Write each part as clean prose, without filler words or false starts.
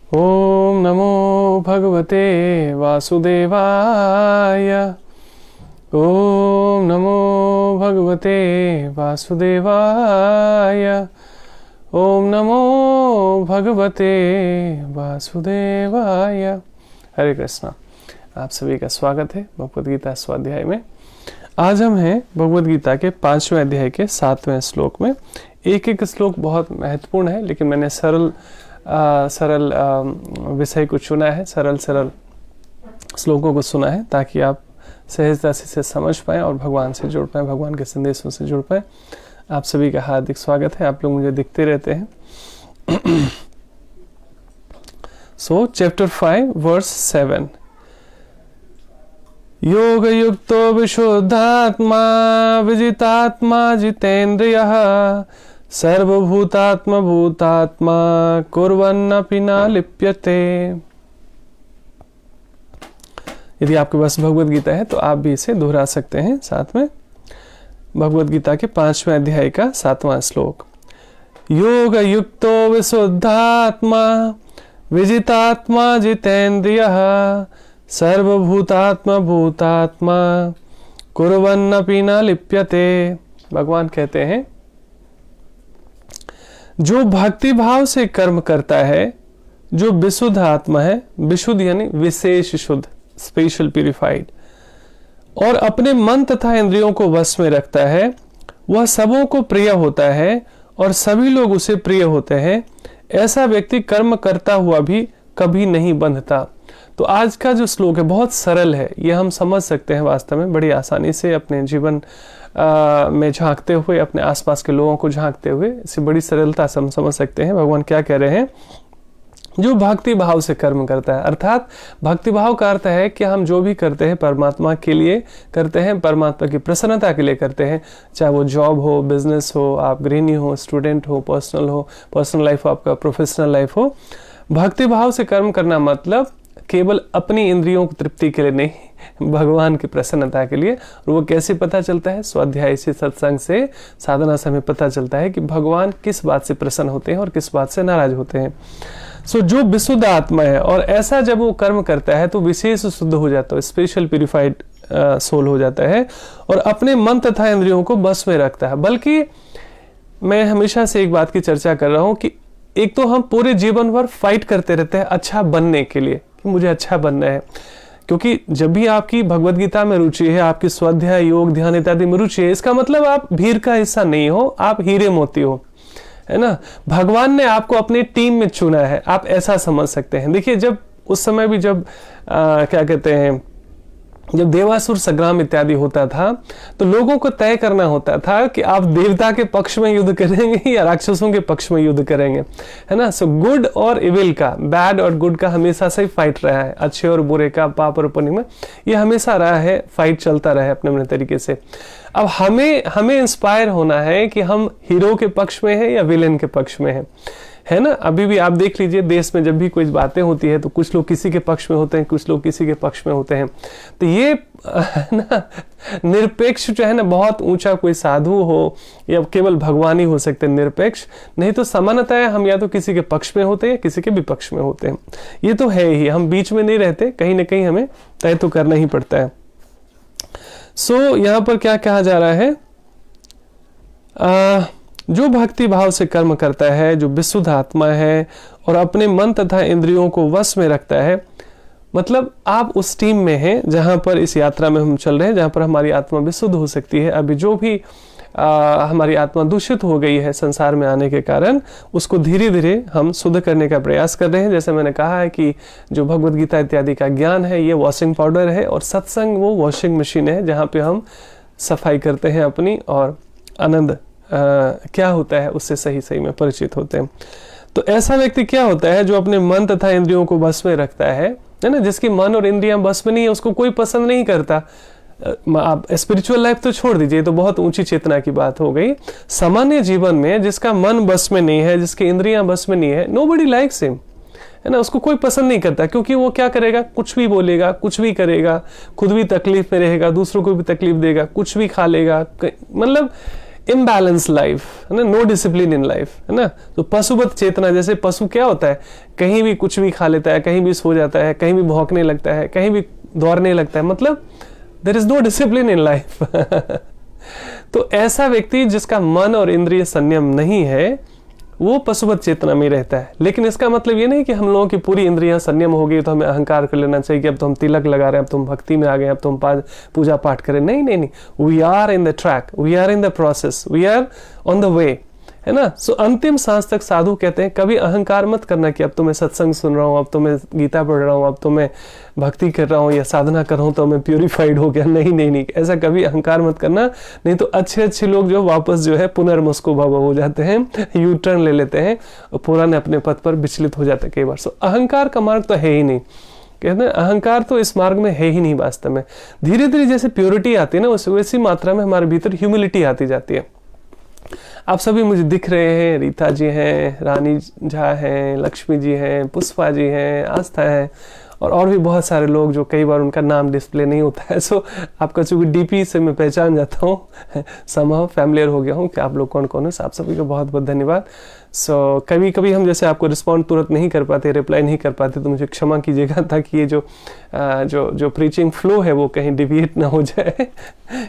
ओम नमो भगवते वासुदेवाय। ओम नमो भगवते वासुदेवाय। ओम नमो भगवते वासुदेवाय। हरे कृष्णा। आप सभी का स्वागत है भगवद गीता स्वाध्याय में। आज हम हैं भगवद गीता के 5वें अध्याय के 7वें श्लोक में। एक एक श्लोक बहुत महत्वपूर्ण है, लेकिन मैंने सरल विषय को चुना है, सरल श्लोकों को सुना है ताकि आप सहजता से समझ पाएं और भगवान से जुड़ पाएं, भगवान के संदेशों से जुड़ पाएं। आप सभी का हार्दिक स्वागत है। आप लोग मुझे दिखते रहते हैं। So chapter 5 verse 7। योग युक्तो विशुद्धात्मा विजितात्मा जितेन्द्रियः सर्वभूतात्मा भूतात्मा कुर्वन्नपि न लिप्यते। यदि आपके पास भगवद गीता है तो आप भी इसे दोहरा सकते हैं साथ में। भगवद गीता के 5वें अध्याय का 7वां श्लोक। योग युक्तो विशुद्धात्मा विजितात्मा जितेन्द्रियः सर्वभूतात्मा भूतात्मा कुर्वन्नपि न लिप्यते। भगवान कहते हैं जो भक्ति भाव से कर्म करता है, जो विशुद्ध आत्मा है, विशुद्ध यानी विशेष शुद्ध, स्पेशल प्यूरिफाइड, और अपने मन तथा इंद्रियों को वश में रखता है, वह सबों को प्रिय होता है और सभी लोग उसे प्रिय होते हैं। ऐसा व्यक्ति कर्म करता हुआ भी कभी नहीं बंधता। तो आज का जो श्लोक है बहुत सरल है, ये हम समझ सकते हैं वास्तव में बड़ी आसानी से अपने जीवन में झांकते हुए, अपने आसपास के लोगों को झांकते हुए इसे बड़ी सरलता से हम समझ सकते हैं। भगवान क्या कह रहे हैं? जो भक्ति भाव से कर्म करता है, अर्थात भक्ति भाव का अर्थ है कि हम जो भी करते हैं परमात्मा के लिए करते हैं, परमात्मा की प्रसन्नता के लिए करते हैं। चाहे वो जॉब हो, बिजनेस हो, आप गृहिणी हो, स्टूडेंट हो, पर्सनल लाइफ हो, आपका प्रोफेशनल लाइफ हो। भक्ति भाव से कर्म करना मतलब केवल अपनी इंद्रियों की तृप्ति के लिए नहीं, भगवान की प्रसन्नता के लिए। और वो कैसे पता चलता है? स्वाध्याय से, सत्संग से, साधना से हमें पता चलता है कि भगवान किस बात से प्रसन्न होते हैं और किस बात से नाराज होते हैं। सो जो विशुद्ध आत्मा है, और ऐसा जब वो कर्म करता है तो विशेष शुद्ध हो जाता है, स्पेशल प्यूरिफाइड सोल हो जाता है, और अपने मन तथा इंद्रियों को बस में रखता है। बल्कि मैं हमेशा से एक बात की चर्चा कर रहा हूं कि एक तो हम पूरे जीवन भर फाइट करते रहते हैं अच्छा बनने के लिए, कि मुझे अच्छा बनना है। क्योंकि जब भी आपकी भगवद गीता में रुचि है, आपकी स्वाध्याय, योग, ध्यान इत्यादि में रुचि है, इसका मतलब आप भीड़ का हिस्सा नहीं हो, आप हीरे मोती हो, है ना। भगवान ने आपको अपनी टीम में चुना है, आप ऐसा समझ सकते हैं। देखिए, जब उस समय भी जब क्या कहते हैं, जब देवासुर संग्राम इत्यादि होता था तो लोगों को तय करना होता था कि आप देवता के पक्ष में युद्ध करेंगे या राक्षसों के पक्ष में युद्ध करेंगे, है ना। सो गुड और इविल का, बैड और गुड का हमेशा से फाइट रहा है, अच्छे और बुरे का, पाप और पुण्य में, ये हमेशा रहा है, फाइट चलता रहा है अपने अपने तरीके से। अब हमें इंस्पायर होना है कि हम हीरो के पक्ष में है या विलेन के पक्ष में है ना। अभी भी आप देख लीजिए, देश में जब भी कोई बातें होती है तो कुछ लोग किसी के पक्ष में होते हैं, कुछ लोग किसी के पक्ष में होते हैं। तो ये ना निरपेक्ष जो है ना, बहुत ऊंचा कोई साधु हो या केवल भगवान ही हो सकते हैं निरपेक्ष, नहीं तो सामान्यतः हम या तो किसी के पक्ष में होते हैं या किसी के विपक्ष में होते हैं। ये तो है ही, हम बीच में नहीं रहते, कहीं ना कहीं हमें तय तो करना ही पड़ता है। सो यहाँ पर क्या कहा जा रहा है? जो भक्ति भाव से कर्म करता है, जो विशुद्ध आत्मा है और अपने मन तथा इंद्रियों को वश में रखता है, मतलब आप उस टीम में हैं जहां पर इस यात्रा में हम चल रहे हैं, जहां पर हमारी आत्मा विशुद्ध हो सकती है। अभी जो भी हमारी आत्मा दूषित हो गई है संसार में आने के कारण, उसको धीरे धीरे हम शुद्ध करने का प्रयास कर रहे हैं। जैसे मैंने कहा है कि जो भगवद गीता इत्यादि का ज्ञान है ये वॉशिंग पाउडर है, और सत्संग वो वॉशिंग मशीन है जहाँ पे हम सफाई करते हैं अपनी, और आनंद क्या होता है उससे सही में परिचित होते हैं। तो ऐसा व्यक्ति क्या होता है जो अपने मन तथा इंद्रियों को बस में रखता है ना। जिसकी मन और इंद्रियां बस में नहीं है, उसको कोई पसंद नहीं करता। आप स्पिरिचुअल लाइफ तो छोड़ दीजिए, तो बहुत ऊंची चेतना की बात हो गई। सामान्य जीवन में जिसका मन बस में नहीं है, जिसकी इंद्रियां बस में नहीं है, नोबडी लाइक्स हिम, है ना। उसको कोई पसंद नहीं करता, क्योंकि वो क्या करेगा? कुछ भी बोलेगा, कुछ भी करेगा, खुद भी तकलीफ में रहेगा, दूसरों को भी तकलीफ देगा, कुछ भी खा लेगा, मतलब इम्बैलेंस लाइफ, है ना, नो डिसिप्लिन इन लाइफ, है ना। तो पशुवत चेतना, जैसे पशु क्या होता है, कहीं भी कुछ भी खा लेता है, कहीं भी सो जाता है, कहीं भी भौंकने लगता है, कहीं भी दौड़ने लगता है, मतलब there is no discipline in life. तो ऐसा व्यक्ति जिसका मन और इंद्रिय संयम नहीं है, वो पशुवत चेतना में रहता है। लेकिन इसका मतलब ये नहीं कि हम लोगों की पूरी इंद्रियां संयम हो गई तो हमें अहंकार कर लेना चाहिए कि अब तो हम तिलक लगा रहे हैं, अब तो हम भक्ति में आ गए, अब तो हम पूजा पाठ करें। नहीं नहीं नहीं, we are in the track, we are in the process, we are on the way, है ना। सो अंतिम सांस तक साधु कहते हैं कभी अहंकार मत करना कि अब तो मैं सत्संग सुन रहा हूँ, अब तो मैं गीता पढ़ रहा हूँ, अब तो मैं भक्ति कर रहा हूँ या साधना कर रहा हूँ तो मैं प्यूरिफाइड हो गया। नहीं नहीं नहीं, ऐसा कभी अहंकार मत करना, नहीं तो अच्छे अच्छे लोग जो वापस जो है पुनर्मुस्को भव हो जाते हैं, यू टर्न ले लेते हैं और पुराने अपने पथ पर विचलित हो जाते हैं कई बार। सो अहंकार का मार्ग तो है ही नहीं, कहते हैं अहंकार तो इस मार्ग में है ही नहीं वास्तव में। धीरे धीरे जैसे प्योरिटी आती है ना, वैसी मात्रा में हमारे भीतर ह्यूमिलिटी आती जाती है। आप सभी मुझे दिख रहे हैं, रीता जी हैं, रानी झा हैं, लक्ष्मी जी हैं, पुष्पा जी हैं, आस्था है और भी बहुत सारे लोग जो कई बार उनका नाम डिस्प्ले नहीं होता है। सो आपका चूंकि डीपी से मैं पहचान जाता हूँ, समहाउ फैमिलियर हो गया हूँ कि आप लोग कौन कौन है। आप सभी को बहुत बहुत धन्यवाद। सो कभी कभी हम जैसे आपको रिस्पॉन्ड तुरंत नहीं कर पाते, रिप्लाई नहीं कर पाते, तो मुझे क्षमा कीजिएगा ताकि ये जो प्रीचिंग फ्लो है वो कहीं डिविएट ना हो जाए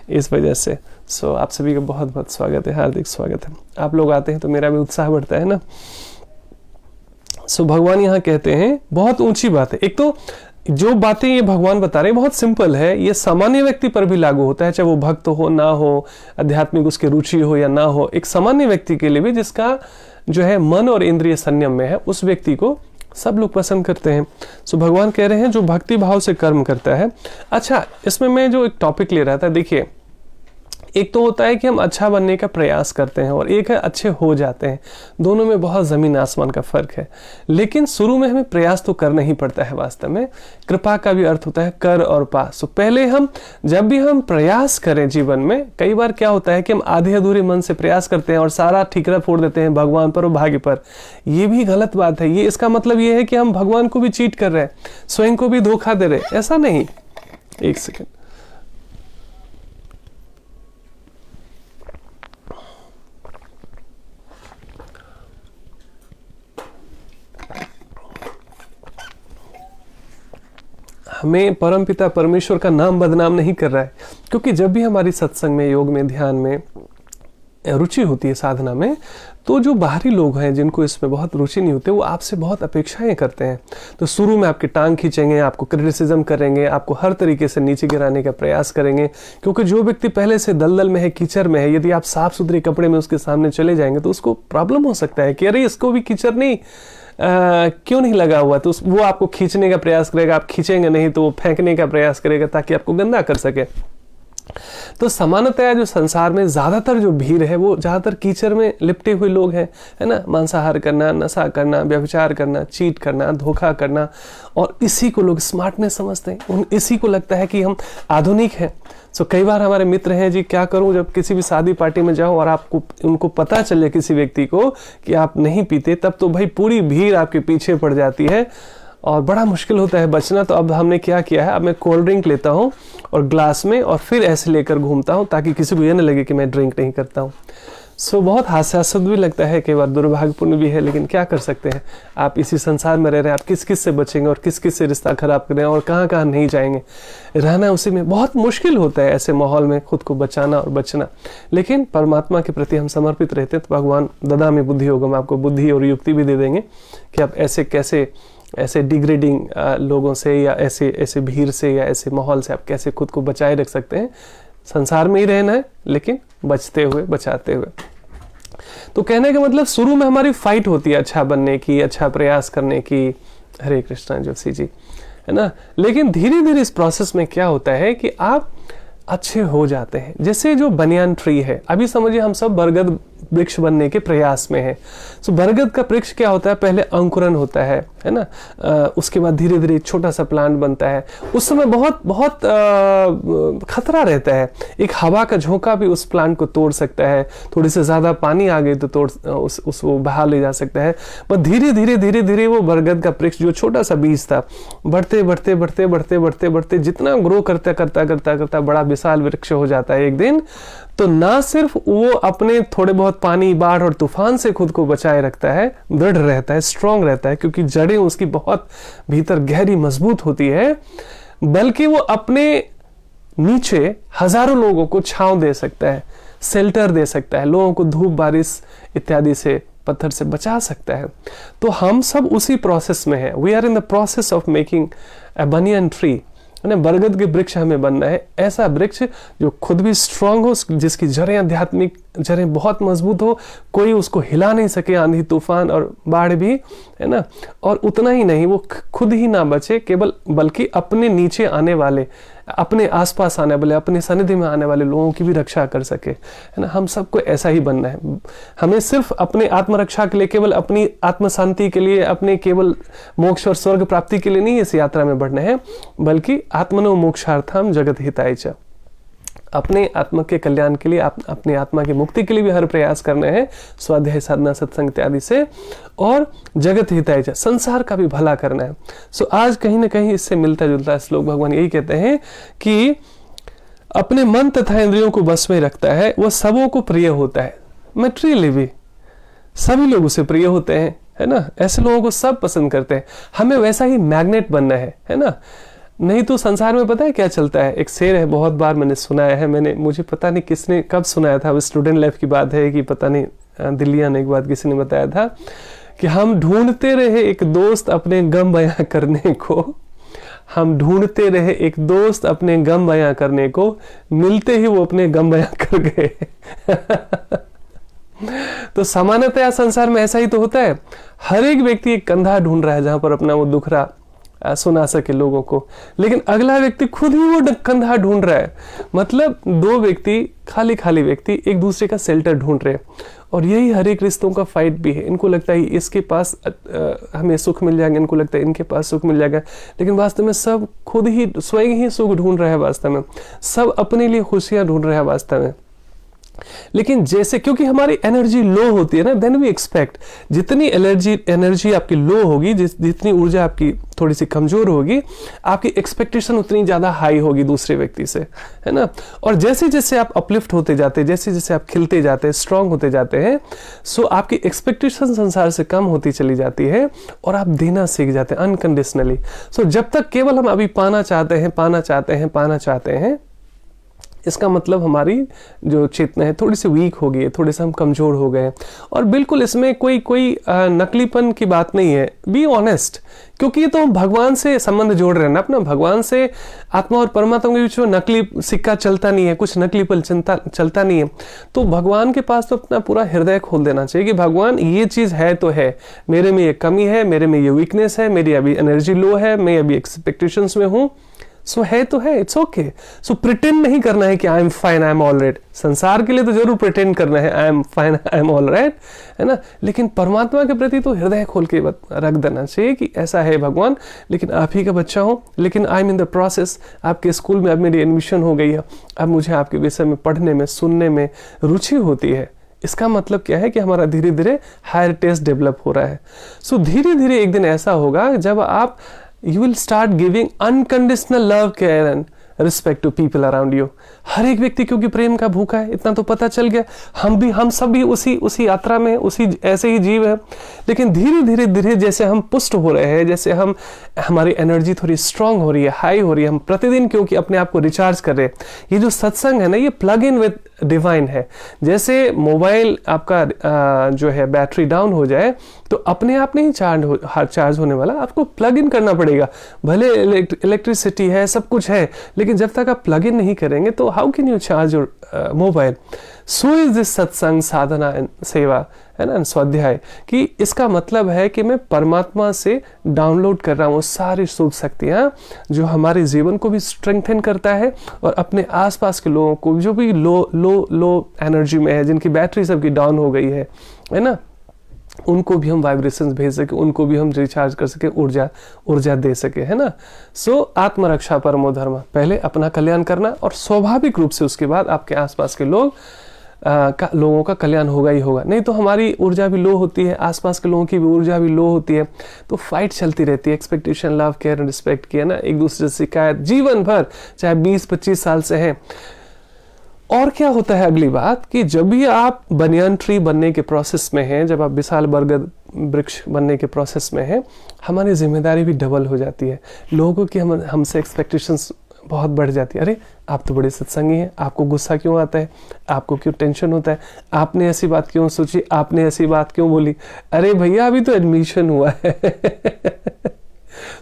इस वजह से। सो आप सभी का बहुत बहुत स्वागत है, हार्दिक स्वागत है। आप लोग आते हैं तो मेरा भी उत्साह बढ़ता है ना। सो भगवान यहाँ कहते हैं बहुत ऊंची बात है। एक तो जो बातें ये भगवान बता रहे हैं बहुत सिंपल है, ये सामान्य व्यक्ति पर भी लागू होता है, चाहे वो भक्त हो ना हो, आध्यात्मिक उसकी रुचि हो या ना हो। एक सामान्य व्यक्ति के लिए भी जिसका जो है मन और इंद्रिय संयम में है, उस व्यक्ति को सब लोग पसंद करते हैं। सो भगवान कह रहे हैं जो भक्ति भाव से कर्म करता है। अच्छा, इसमें मैं जो एक टॉपिक ले रहा था, देखिए एक तो होता है कि हम अच्छा बनने का प्रयास करते हैं और एक है अच्छे हो जाते हैं। दोनों में बहुत जमीन आसमान का फर्क है। लेकिन शुरू में हमें प्रयास तो करना ही पड़ता है। वास्तव में कृपा का भी अर्थ होता है कर और पा। सो पहले जब भी हम प्रयास करें जीवन में, कई बार क्या होता है कि हम आधे अधूरे मन से प्रयास करते हैं और सारा ठीकरा फोड़ देते हैं भगवान पर और भाग्य पर। ये भी गलत बात है। ये इसका मतलब ये है कि हम भगवान को भी चीट कर रहे हैं, स्वयं को भी धोखा दे रहे हैं। ऐसा नहीं। एक सेकेंड, हमें परमपिता परमेश्वर का नाम बदनाम नहीं कर रहा है, क्योंकि जब भी हमारी सत्संग में, योग में, ध्यान में रुचि होती है, साधना में, तो जो बाहरी लोग हैं जिनको इसमें बहुत रुचि नहीं होती, वो आपसे बहुत अपेक्षाएं करते हैं। तो शुरू में आपकी टांग खींचेंगे, आपको क्रिटिसिज्म करेंगे, आपको हर तरीके से नीचे गिराने का प्रयास करेंगे। क्योंकि जो व्यक्ति पहले से दलदल में है, कीचड़ में है, यदि आप साफ सुथरे कपड़े में उसके सामने चले जाएंगे तो उसको प्रॉब्लम हो सकता है कि अरे इसको भी कीचड़ नहीं क्यों नहीं लगा हुआ। तो वो आपको खींचने का प्रयास करेगा, आप खींचेंगे नहीं तो वो फेंकने का प्रयास करेगा ताकि आपको गंदा कर सके। तो सामान्यतः जो संसार में ज्यादातर जो भीड़ है वो ज्यादातर कीचड़ में लिपटे हुए लोग हैं, है ना। मांसाहार करना, नशा करना, व्यभिचार करना, चीट करना, धोखा करना, और इसी को लोग स्मार्टनेस समझते हैं। इसी को लगता है कि हम आधुनिक हैं। सो कई बार हमारे मित्र हैं, जी क्या करूं, जब किसी भी शादी पार्टी में जाओ और आपको उनको पता चले किसी व्यक्ति को कि आप नहीं पीते, तब तो भाई पूरी भीड़ आपके पीछे पड़ जाती है और बड़ा मुश्किल होता है बचना। तो अब हमने क्या किया है, अब मैं कोल्ड ड्रिंक लेता हूँ और ग्लास में और फिर ऐसे लेकर घूमता हूँ ताकि किसी को ये ना लगे कि मैं ड्रिंक नहीं करता हूँ। सो बहुत हास्यास्पद भी लगता है, कई बार दुर्भाग्यपूर्ण भी है, लेकिन क्या कर सकते हैं। आप इसी संसार में रह रहे हैं, आप किस किस से बचेंगे और किस किस से रिश्ता खराब करें और कहाँ कहाँ नहीं जाएंगे। रहना उसी में बहुत मुश्किल होता है, ऐसे माहौल में खुद को बचाना और बचना। लेकिन परमात्मा के प्रति हम समर्पित रहते हैं तो भगवान ददामि बुद्धि योगम, आपको बुद्धि और युक्ति भी दे देंगे कि आप ऐसे डिग्रेडिंग लोगों से या ऐसे भीड़ से या ऐसे माहौल से आप कैसे खुद को बचाए रख सकते हैं। संसार में ही रहना है, लेकिन बचते हुए, बचाते हुए। तो कहने का मतलब शुरू में हमारी फाइट होती है अच्छा बनने की, अच्छा प्रयास करने की। हरे कृष्णा जोशी जी, है ना। लेकिन धीरे धीरे इस प्रोसेस में क्या होता है कि आप अच्छे हो जाते हैं। जैसे जो बनियान ट्री है, अभी समझिए हम सब बरगद वृक्ष बनने के प्रयास में है। सो बरगद का वृक्ष क्या होता है, पहले अंकुरन होता है ना। उसके बाद धीरे धीरे छोटा सा प्लांट बनता है। उस समय बहुत बहुत खतरा रहता है। एक हवा का झोंका भी उस प्लांट को तोड़ सकता है। थोड़ी से ज्यादा पानी आ गई तो उसको बहा ले जा सकता है। पर धीरे धीरे धीरे धीरे वो बरगद का वृक्ष जो छोटा सा बीज था, बढ़ते बढ़ते बढ़ते बढ़ते बढ़ते बढ़ते जितना ग्रो करता करता करता करता बड़ा विशाल वृक्ष हो जाता है एक दिन, तो ना सिर्फ वो अपने थोड़े बहुत पानी, बाढ़ और तूफान से खुद को बचाए रखता है, दृढ़ रहता है, स्ट्रांग रहता है, क्योंकि जड़ें उसकी बहुत भीतर गहरी मजबूत होती है, बल्कि वो अपने नीचे हजारों लोगों को छांव दे सकता है, शेल्टर दे सकता है, लोगों को धूप, बारिश इत्यादि से, पत्थर से बचा सकता है। तो हम सब उसी प्रोसेस में है। We are in the process of making a banyan tree. बरगद के वृक्ष हमें बनना है, ऐसा वृक्ष जो खुद भी स्ट्रांग हो, जिसकी जड़ें, आध्यात्मिक जड़ें बहुत मजबूत हो, कोई उसको हिला नहीं सके, आंधी तूफान और बाढ़ भी, है ना। और उतना ही नहीं, वो खुद ही ना बचे केवल, बल्कि अपने नीचे आने वाले, अपने आसपास आने वाले, अपने सानिध्य में आने वाले लोगों की भी रक्षा कर सके, है ना। हम सबको ऐसा ही बनना है। हमें सिर्फ अपने आत्मरक्षा के लिए, केवल अपनी आत्म शांति के लिए, अपने केवल मोक्ष और स्वर्ग प्राप्ति के लिए नहीं इस यात्रा में बढ़ना है, बल्कि आत्मनो मोक्षार्थम जगत हिताय च, अपने आत्मा के कल्याण के लिए, अपने आत्मा की मुक्ति के लिए भी हर प्रयास करने हैं, स्वाध्याय, साधना, सत्संग इत्यादि से, और जगत हिताय च, संसार का भी भला करना है। सो आज कहीं ना कहीं इससे मिलता जुलता श्लोक भगवान यही कहते हैं कि अपने मन तथा इंद्रियों को बस में रखता है, वह सबों को प्रिय होता है। मैटेरियली भी सभी लोग उसे प्रिय होते हैं, है ना। ऐसे लोगों को सब पसंद करते हैं। हमें वैसा ही मैग्नेट बनना है ना। नहीं तो संसार में पता है क्या चलता है, एक शेर है, बहुत बार मैंने सुनाया है, मुझे पता नहीं किसने कब सुनाया था, वो स्टूडेंट लाइफ की बात है कि पता नहीं दिल्ली आने के बाद किसी ने बताया था कि हम ढूंढते रहे एक दोस्त अपने गम बयां करने को, हम ढूंढते रहे एक दोस्त अपने गम बयां करने को, मिलते ही वो अपने गम बयां कर गए। तो सामान्यतया संसार में ऐसा ही तो होता है। हर एक व्यक्ति एक कंधा ढूंढ रहा है जहां पर अपना वो दुखड़ा सुना सके लोगों को, लेकिन अगला व्यक्ति खुद ही वो कंधा ढूंढ रहा है। मतलब दो व्यक्ति, खाली व्यक्ति एक दूसरे का शेल्टर ढूंढ रहे हैं। और यही हर एक रिश्तों का फाइट भी है। इनको लगता है इसके पास हमें सुख मिल जाएगा, इनको लगता है इनके पास सुख मिल जाएगा, लेकिन वास्तव में सब खुद ही स्वयं ही सुख ढूंढ रहे हैं। वास्तव में सब अपने लिए खुशियां ढूंढ रहे हैं वास्तव में। लेकिन जैसे क्योंकि हमारी एनर्जी लो होती है ना, देन वी एक्सपेक्ट, जितनी एनर्जी आपकी लो होगी, जितनी ऊर्जा आपकी थोड़ी सी कमजोर होगी, आपकी एक्सपेक्टेशन उतनी ज्यादा हाई होगी दूसरे व्यक्ति से, है ना। और जैसे जैसे आप अपलिफ्ट होते जाते हैं, जैसे जैसे आप खिलते जाते हैं, स्ट्रांग होते जाते हैं, सो आपकी एक्सपेक्टेशन संसार से कम होती चली जाती है और आप देना सीख जाते हैं अनकंडीशनली। सो जब तक केवल हम अभी पाना चाहते हैं, इसका मतलब हमारी जो चेतना है थोड़ी सी वीक हो गई है, थोड़े से हम कमजोर हो गए। और बिल्कुल इसमें कोई नकलीपन की बात नहीं है, बी ऑनेस्ट, क्योंकि ये तो हम भगवान से संबंध जोड़ रहे हैं ना अपना। भगवान से आत्मा और परमात्मा के बीच में नकली सिक्का चलता नहीं है, कुछ नकलीपन चलता नहीं है। तो भगवान के पास तो अपना पूरा हृदय खोल देना चाहिए कि भगवान ये चीज है तो है, मेरे में ये कमी है, मेरे में ये वीकनेस है, मेरी अभी एनर्जी लो है, मैं अभी एक्सपेक्टेशंस में हूं। सो है तो है, इट्स ओके। सो प्रिटेंड नहीं करना है कि I am fine, I am all right. संसार के लिए तो जरूर प्रिटेंड करना है, I am fine, I am all right, है ना। लेकिन परमात्मा के प्रति तो हृदय खोल के रख देना चाहिए कि ऐसा है भगवान, लेकिन आप ही का बच्चा हूं, लेकिन आई एम इन द प्रोसेस। आपके स्कूल में अब मेरी एडमिशन हो गई है, अब मुझे आपके विषय में पढ़ने में, सुनने में रुचि होती है। इसका मतलब क्या है कि हमारा धीरे धीरे हायर टेस्ट डेवलप हो रहा है। सो धीरे धीरे एक दिन ऐसा होगा जब आप you will start giving unconditional love, care and respect to people around you। हर एक व्यक्ति क्योंकि प्रेम का भूखा है, इतना तो पता चल गया। हम सब भी उसी यात्रा में, उसी ऐसे ही जीव है। लेकिन धीरे धीरे जैसे हम पुष्ट हो रहे हैं, जैसे हमारी एनर्जी थोड़ी स्ट्रांग हो रही है, हाई हो रही है, हम प्रतिदिन क्योंकि अपने आप को रिचार्ज कर रहे हैं। ये जो सत्संग है ना, ये प्लग इन विद डिवाइन है। जैसे मोबाइल आपका जो है बैटरी डाउन हो जाए तो अपने आप नहीं चार्ज होने वाला, आपको प्लग इन करना पड़ेगा। भले इलेक्ट्रिसिटी है, सब कुछ है, लेकिन जब तक आप प्लग इन नहीं करेंगे तो how can you charge your mobile. So is this सत्संग, साधना एंड सेवा, है ना, स्वाध्याय, कि इसका मतलब है कि मैं परमात्मा से डाउनलोड कर रहा हूँ सारी शुभ शक्तियाँ जो हमारे जीवन को भी स्ट्रेंथन करता है, और अपने आसपास के लोगों को जो भी लो एनर्जी में है, जिनकी बैटरी सबकी डाउन हो गई है ना, उनको भी हम वाइब्रेशंस भेज सके, उनको भी हम रिचार्ज कर सके, ऊर्जा दे सके, है ना। सो आत्मरक्षा परमो धर्म, पहले अपना कल्याण करना, और स्वाभाविक रूप से उसके बाद आपके आसपास के लोग लोगों का कल्याण होगा ही होगा। नहीं तो हमारी ऊर्जा भी लो होती है, आसपास के लोगों की भी ऊर्जा भी लो होती है, तो फाइट चलती रहती है। Expectation, love, care and respect की है ना, एक दूसरे से शिकायत जीवन भर, चाहे 20-25 साल से है। और क्या होता है अगली बात कि जब भी आप बनियान ट्री बनने के प्रोसेस में हैं, जब आप विशाल बरगद वृक्ष बनने के प्रोसेस में हैं, हमारी जिम्मेदारी भी डबल हो जाती है। लोगों की हमसे एक्सपेक्टेशंस बहुत बढ़ जाती है। अरे आप तो बड़े सत्संगी हैं, आपको गुस्सा क्यों आता है, आपको क्यों टेंशन होता है, आपने ऐसी बात क्यों सोची, आपने ऐसी बात क्यों बोली। अरे भैया अभी तो एडमिशन हुआ है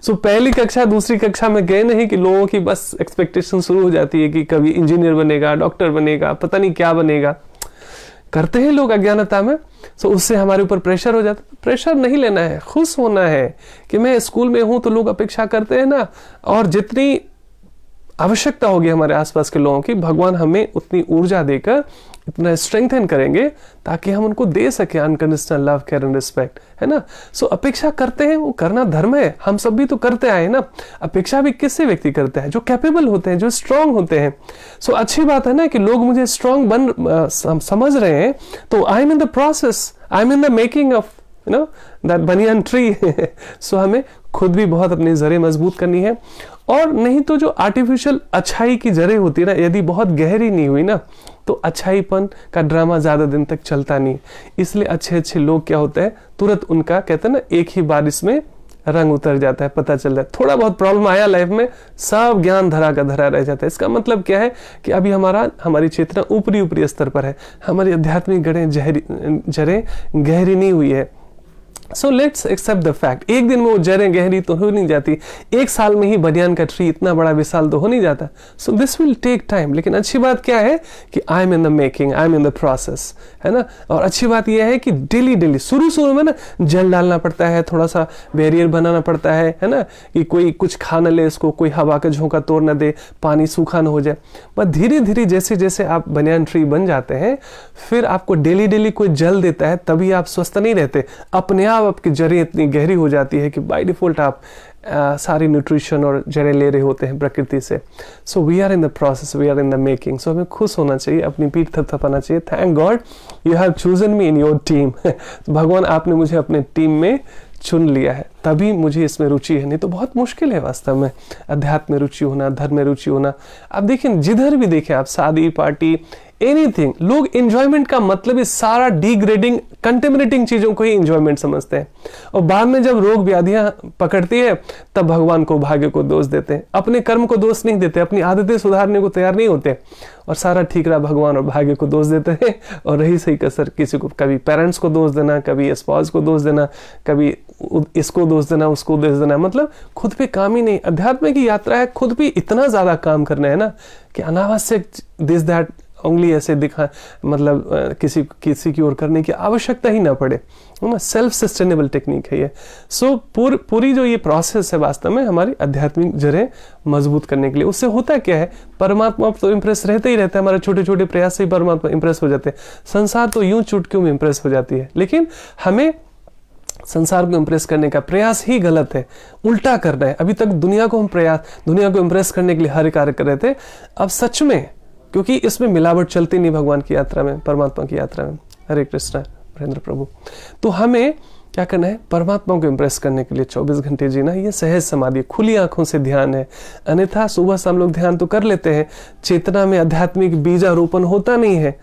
सो पहली कक्षा दूसरी कक्षा में गए नहीं कि लोगों की बस एक्सपेक्टेशन शुरू हो जाती है कि कभी इंजीनियर बनेगा, डॉक्टर बनेगा, पता नहीं क्या बनेगा, करते हैं लोग अज्ञानता में। सो उससे हमारे ऊपर प्रेशर हो जाता है। प्रेशर नहीं लेना है, खुश होना है कि मैं स्कूल में हूं तो लोग अपेक्षा करते हैं ना, और जितनी आवश्यकता होगी हमारे आसपास के लोगों की, भगवान हमें उतनी ऊर्जा देकर इतना स्ट्रेंथन करेंगे ताकि हम उनको दे सके unconditional love, care and respect, है ना। सो अपेक्षा करते हैं, वो करना धर्म है, हम सब भी तो करते आए ना। अपेक्षा भी किससे व्यक्ति करता है, जो कैपेबल होते हैं, जो स्ट्रांग होते हैं। सो अच्छी बात है ना कि लोग मुझे स्ट्रांग समझ रहे हैं, तो I am in the process, I am in the making of that banyan tree. So हमें खुद भी बहुत अपनी जड़ें मजबूत करनी है। और नहीं तो जो आर्टिफिशियल अच्छाई की जड़ें होती है ना, यदि बहुत गहरी नहीं हुई ना, तो अच्छाईपन का ड्रामा ज्यादा दिन तक चलता नहीं। इसलिए अच्छे अच्छे लोग क्या होता है, तुरंत उनका कहते हैं ना, एक ही बारिश में रंग उतर जाता है, पता चल जाता है। थोड़ा बहुत प्रॉब्लम आया लाइफ में, सब ज्ञान धरा का धरा रह जाता है। इसका मतलब क्या है कि अभी हमारी चेतना ऊपरी स्तर पर है, हमारी आध्यात्मिक जड़ें गहरी नहीं हुई है। So let's accept the fact, एक दिन में वो जड़ें गहरी तो हो नहीं जाती, एक साल में ही बनियान का ट्री इतना बड़ा विशाल तो हो नहीं जाता। So this will take time. लेकिन अच्छी बात क्या है कि I am in the making, I am in the process, है ना। और अच्छी बात यह है कि डेली शुरू में ना जल डालना पड़ता है, थोड़ा सा बैरियर बनाना पड़ता है ना, कि कोई कुछ खा न ले इसको, कोई हवा का झोंका तोड़ न दे, पानी सूखा न हो जाए। बट धीरे धीरे जैसे जैसे आप बनियान ट्री बन जाते हैं, फिर आपको डेली कोई जल देता है, तभी आप स्वस्थ नहीं रहते। अपने आपकी जड़ें इतनी गहरी हो जाती है कि बाय डिफॉल्ट आप सारी न्यूट्रिशन और जड़ें ले रहे होते हैं प्रकृति से। So we are in the process, we are in the making. So हमें खुश होना चाहिए, अपनी पीठ थपथपाना चाहिए। Thank God you have chosen me in your team. भगवान आपने मुझे अपने टीम में चुन लिया है, तभी मुझे इसमें रुचि है। नहीं तो बहुत मुश्किल है वास्तव में अध्यात्म में रुचि होना, धर्म में रुचि होना। अब देखिए, जिधर भी देखें आप, शादी, पार्टी, एनीथिंग, लोग एंजॉयमेंट का मतलब इस सारा डिग्रेडिंग, कंटेमिनेटिंग चीजों को ही एंजॉयमेंट समझते हैं। और बाद में जब रोग व्याधियां पकड़ती है, तब भगवान को, भाग्य को दोष देते हैं, अपने कर्म को दोष नहीं देते, अपनी आदतें सुधारने को तैयार नहीं होते, और सारा ठीकरा भगवान और भाग्य को दोष देते हैं। और रही सही कसर किसी को, कभी पेरेंट्स को दोष देना, कभी स्पाउस को दोष देना, कभी इसको दोष देना, उसको दोष देना, मतलब खुद पे काम ही नहीं। अध्यात्म की यात्रा है, खुद पे इतना ज्यादा काम करना है ना कि अनावश्यक दिस दैट ओनली ऐसे दिखा, मतलब किसी की ओर करने की आवश्यकता ही ना पड़े, है ना। सेल्फ सस्टेनेबल टेक्निक है ये। सो पूरी जो ये प्रोसेस है वास्तव में हमारी आध्यात्मिक जड़ें मजबूत करने के लिए। उससे होता क्या है, परमात्मा तो इंप्रेस रहते ही रहता है, हमारे छोटे छोटे प्रयास से ही परमात्मा इंप्रेस हो जाते हैं। संसार तो यूं चुटकियों में इंप्रेस हो जाती है, लेकिन हमें संसार को इंप्रेस करने का प्रयास ही गलत है, उल्टा करना है। अभी तक दुनिया को इंप्रेस करने के लिए हर कार्य कर रहे थे, अब सच में, क्योंकि इसमें मिलावट चलती नहीं भगवान की यात्रा में, परमात्मा की यात्रा में। हरे कृष्णा, महेंद्र प्रभु। तो हमें क्या करना है, परमात्मा को इंप्रेस करने के लिए 24 घंटे जीना। ये सहज समाधि, खुली आंखों से ध्यान है। अन्यथा सुबह शाम लोग ध्यान तो कर लेते हैं, चेतना में आध्यात्मिक बीजारोपण होता नहीं है,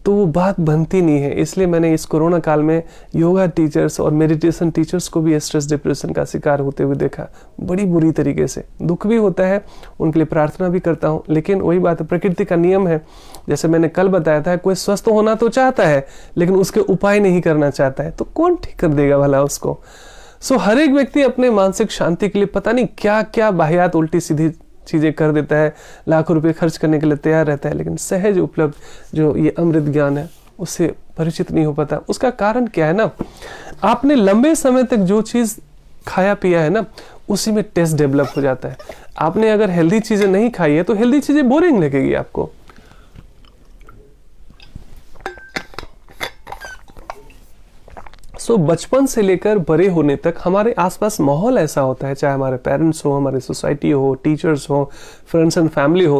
तो वो बात बनती नहीं है। इसलिए मैंने इस कोरोना काल में योगा टीचर्स और मेडिटेशन टीचर्स को भी स्ट्रेस डिप्रेशन का शिकार होते हुए देखा, बड़ी बुरी तरीके से। दुख भी होता है, उनके लिए प्रार्थना भी करता हूँ, लेकिन वही बात है, प्रकृति का नियम है। जैसे मैंने कल बताया था, कोई स्वस्थ होना तो चाहता है, लेकिन उसके उपाय नहीं करना चाहता है, तो कौन ठीक कर देगा भला उसको। सो हर एक व्यक्ति अपने मानसिक शांति के लिए पता नहीं क्या क्या बाहियात उल्टी सीधी चीजें कर देता है, लाखों रुपए खर्च करने के लिए तैयार रहता है, लेकिन सहज उपलब्ध जो ये अमृत ज्ञान है उससे परिचित नहीं हो पाता। उसका कारण क्या है ना, आपने लंबे समय तक जो चीज खाया पिया है ना, उसी में टेस्ट डेवलप हो जाता है। आपने अगर हेल्दी चीजें नहीं खाई है, तो हेल्दी चीजें बोरिंग लगेगी आपको। सो बचपन से लेकर बड़े होने तक हमारे आसपास माहौल ऐसा होता है, चाहे हमारे पेरेंट्स हो, हमारी सोसाइटी हो, टीचर्स हो, फ्रेंड्स एंड फैमिली हो,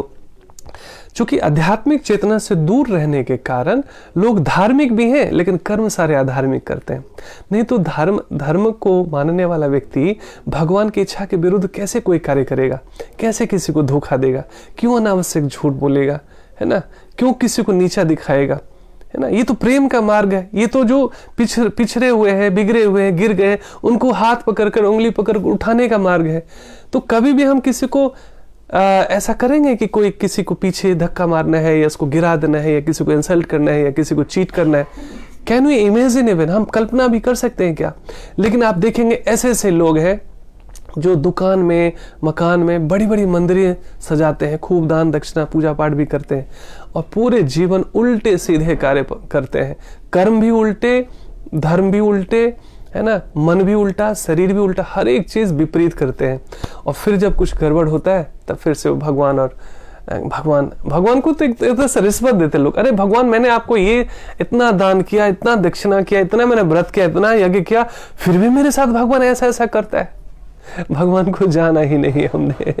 क्योंकि आध्यात्मिक चेतना से दूर रहने के कारण लोग धार्मिक भी हैं लेकिन कर्म सारे अधार्मिक करते हैं। नहीं तो धर्म को मानने वाला व्यक्ति भगवान की इच्छा के विरुद्ध कैसे कोई कार्य करेगा, कैसे किसी को धोखा देगा, क्यों अनावश्यक झूठ बोलेगा, है ना, क्यों किसी को नीचा दिखाएगा, है ना। ये तो प्रेम का मार्ग है। ये तो जो पिछड़े हुए हैं, बिगड़े हुए हैं, गिर गए, उनको हाथ पकड़कर, उंगली पकड़कर उठाने का मार्ग है। तो कभी भी हम किसी को ऐसा करेंगे कि कोई किसी को पीछे धक्का मारना है या उसको गिरा देना है या किसी को इंसल्ट करना है या किसी को चीट करना है? Can we imagine even? हम कल्पना भी कर सकते हैं क्या? लेकिन आप देखेंगे ऐसे ऐसे लोग हैं जो दुकान में, मकान में बड़ी बड़ी मंदिरें सजाते हैं, खूब दान दक्षिणा पूजा पाठ भी करते हैं और पूरे जीवन उल्टे सीधे कार्य करते हैं। कर्म भी उल्टे, धर्म भी उल्टे, है ना, मन भी उल्टा, शरीर भी उल्टा, हर एक चीज विपरीत करते हैं। और फिर जब कुछ गड़बड़ होता है तब फिर से वो भगवान को तो एक रिश्वत देते लोग। अरे भगवान, मैंने आपको ये इतना दान किया, इतना दक्षिणा किया, इतना मैंने व्रत किया, इतना यज्ञ किया, फिर भी मेरे साथ भगवान ऐसा ऐसा करता है। भगवान को जाना ही नहीं हमने,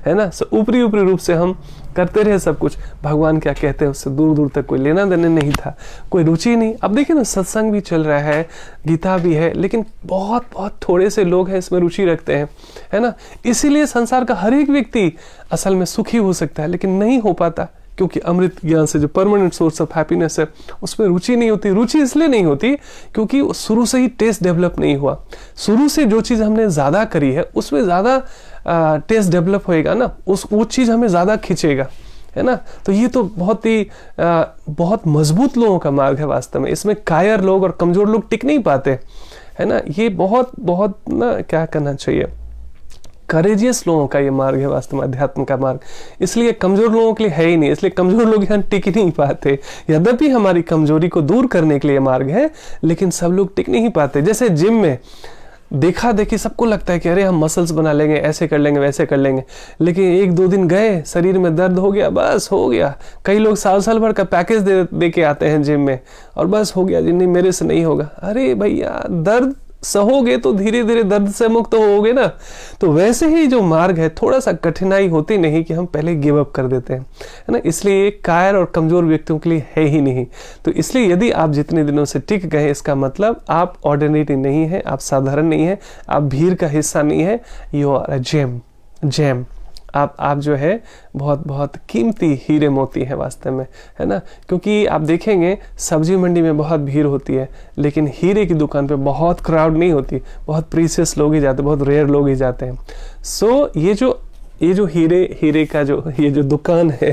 है ना। ऊपरी ऊपरी रूप से हम करते रहे सब कुछ। भगवान क्या कहते हैं उससे दूर दूर तक कोई लेना देना नहीं था, कोई रुचि नहीं। अब देखिए ना, सत्संग भी चल रहा है, गीता भी है, लेकिन बहुत बहुत थोड़े से लोग हैं इसमें रुचि रखते हैं, है ना। इसीलिए संसार का हर एक व्यक्ति असल में सुखी हो सकता है लेकिन नहीं हो पाता, क्योंकि अमृत ज्ञान से जो परमानेंट सोर्स ऑफ हैप्पीनेस है उसमें रुचि नहीं होती। रुचि इसलिए नहीं होती क्योंकि शुरू से ही टेस्ट डेवलप नहीं हुआ। शुरू से जो चीज़ हमने ज़्यादा करी है उसमें ज़्यादा टेस्ट डेवलप होएगा ना, वो चीज़ हमें ज़्यादा खींचेगा, है ना। तो ये तो बहुत मजबूत लोगों का मार्ग है वास्तव में। इसमें कायर लोग और कमज़ोर लोग टिक नहीं पाते, है ना। ये बहुत ना क्या करना चाहिए, करेजियस लोगों का ये मार्ग है वास्तव में, अध्यात्म का मार्ग। इसलिए कमजोर लोगों के लिए है ही नहीं, इसलिए कमजोर लोग यहाँ टिक नहीं पाते। यद्यपि हमारी कमजोरी को दूर करने के लिए मार्ग है लेकिन सब लोग टिक नहीं पाते। जैसे जिम में देखा देखी सबको लगता है कि अरे हम मसल्स बना लेंगे, ऐसे कर लेंगे, वैसे कर लेंगे, लेकिन एक दो दिन गए, शरीर में दर्द हो गया, बस हो गया। कई लोग साल भर का पैकेज दे के आते हैं जिम में और बस हो गया जी, नहीं मेरे से नहीं होगा। अरे भैया, दर्द सहोगे तो धीरे धीरे दर्द से मुक्त होगे ना। तो वैसे ही जो मार्ग है, थोड़ा सा कठिनाई होती नहीं कि हम पहले गिव अप कर देते हैं, है ना। इसलिए कायर और कमजोर व्यक्तियों के लिए है ही नहीं। तो इसलिए यदि आप जितने दिनों से टिक गए, इसका मतलब आप ऑर्डिनरी नहीं है, आप साधारण नहीं है, आप भीड़ का हिस्सा नहीं है, यू आर अ जेम। आप जो है बहुत बहुत कीमती हीरे मोती है वास्तव में, है ना। क्योंकि आप देखेंगे सब्जी मंडी में बहुत भीड़ होती है लेकिन हीरे की दुकान पे बहुत क्राउड नहीं होती, बहुत प्रीशियस लोग ही जाते, बहुत रेयर लोग ही जाते हैं। सो ये जो हीरे का ये जो दुकान है,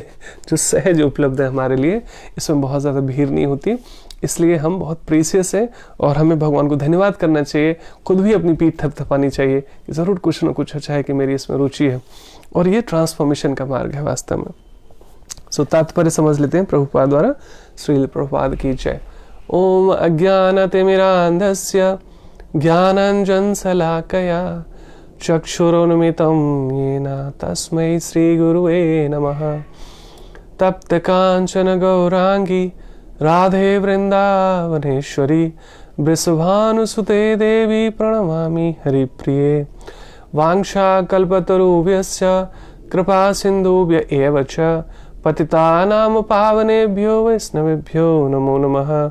जो सहज उपलब्ध है हमारे लिए, इसमें बहुत ज़्यादा भीड़ नहीं होती। इसलिए हम बहुत प्रीशियस है और हमें भगवान को धन्यवाद करना चाहिए, खुद भी अपनी पीठ थपथपानी चाहिए कि ज़रूर कुछ ना कुछ अच्छा है कि मेरी इसमें रुचि है। और ये ट्रांसफॉर्मेशन का मार्ग है वास्तव में। सो तात्पर्य समझ लेते हैं प्रभुपाद द्वारा। श्रील प्रभुपाद की जय। ओम अज्ञानतिमिरान्धस्य ज्ञानाञ्जनशलाकया चक्षुरुन्मिलितं येन तस्मै श्रीगुरुवे नमः। तप्तकाञ्चन गौरांगी राधे वृंदावनेश्वरी वृषभानुसुते देवी प्रणमामि हरिप्रिये। वाञ्छाकल्पतरुभ्यश्च कृपा सिन्धुभ्य एव च पतितानां पावनेभ्यो वैष्णवेभ्यो नमो नमः।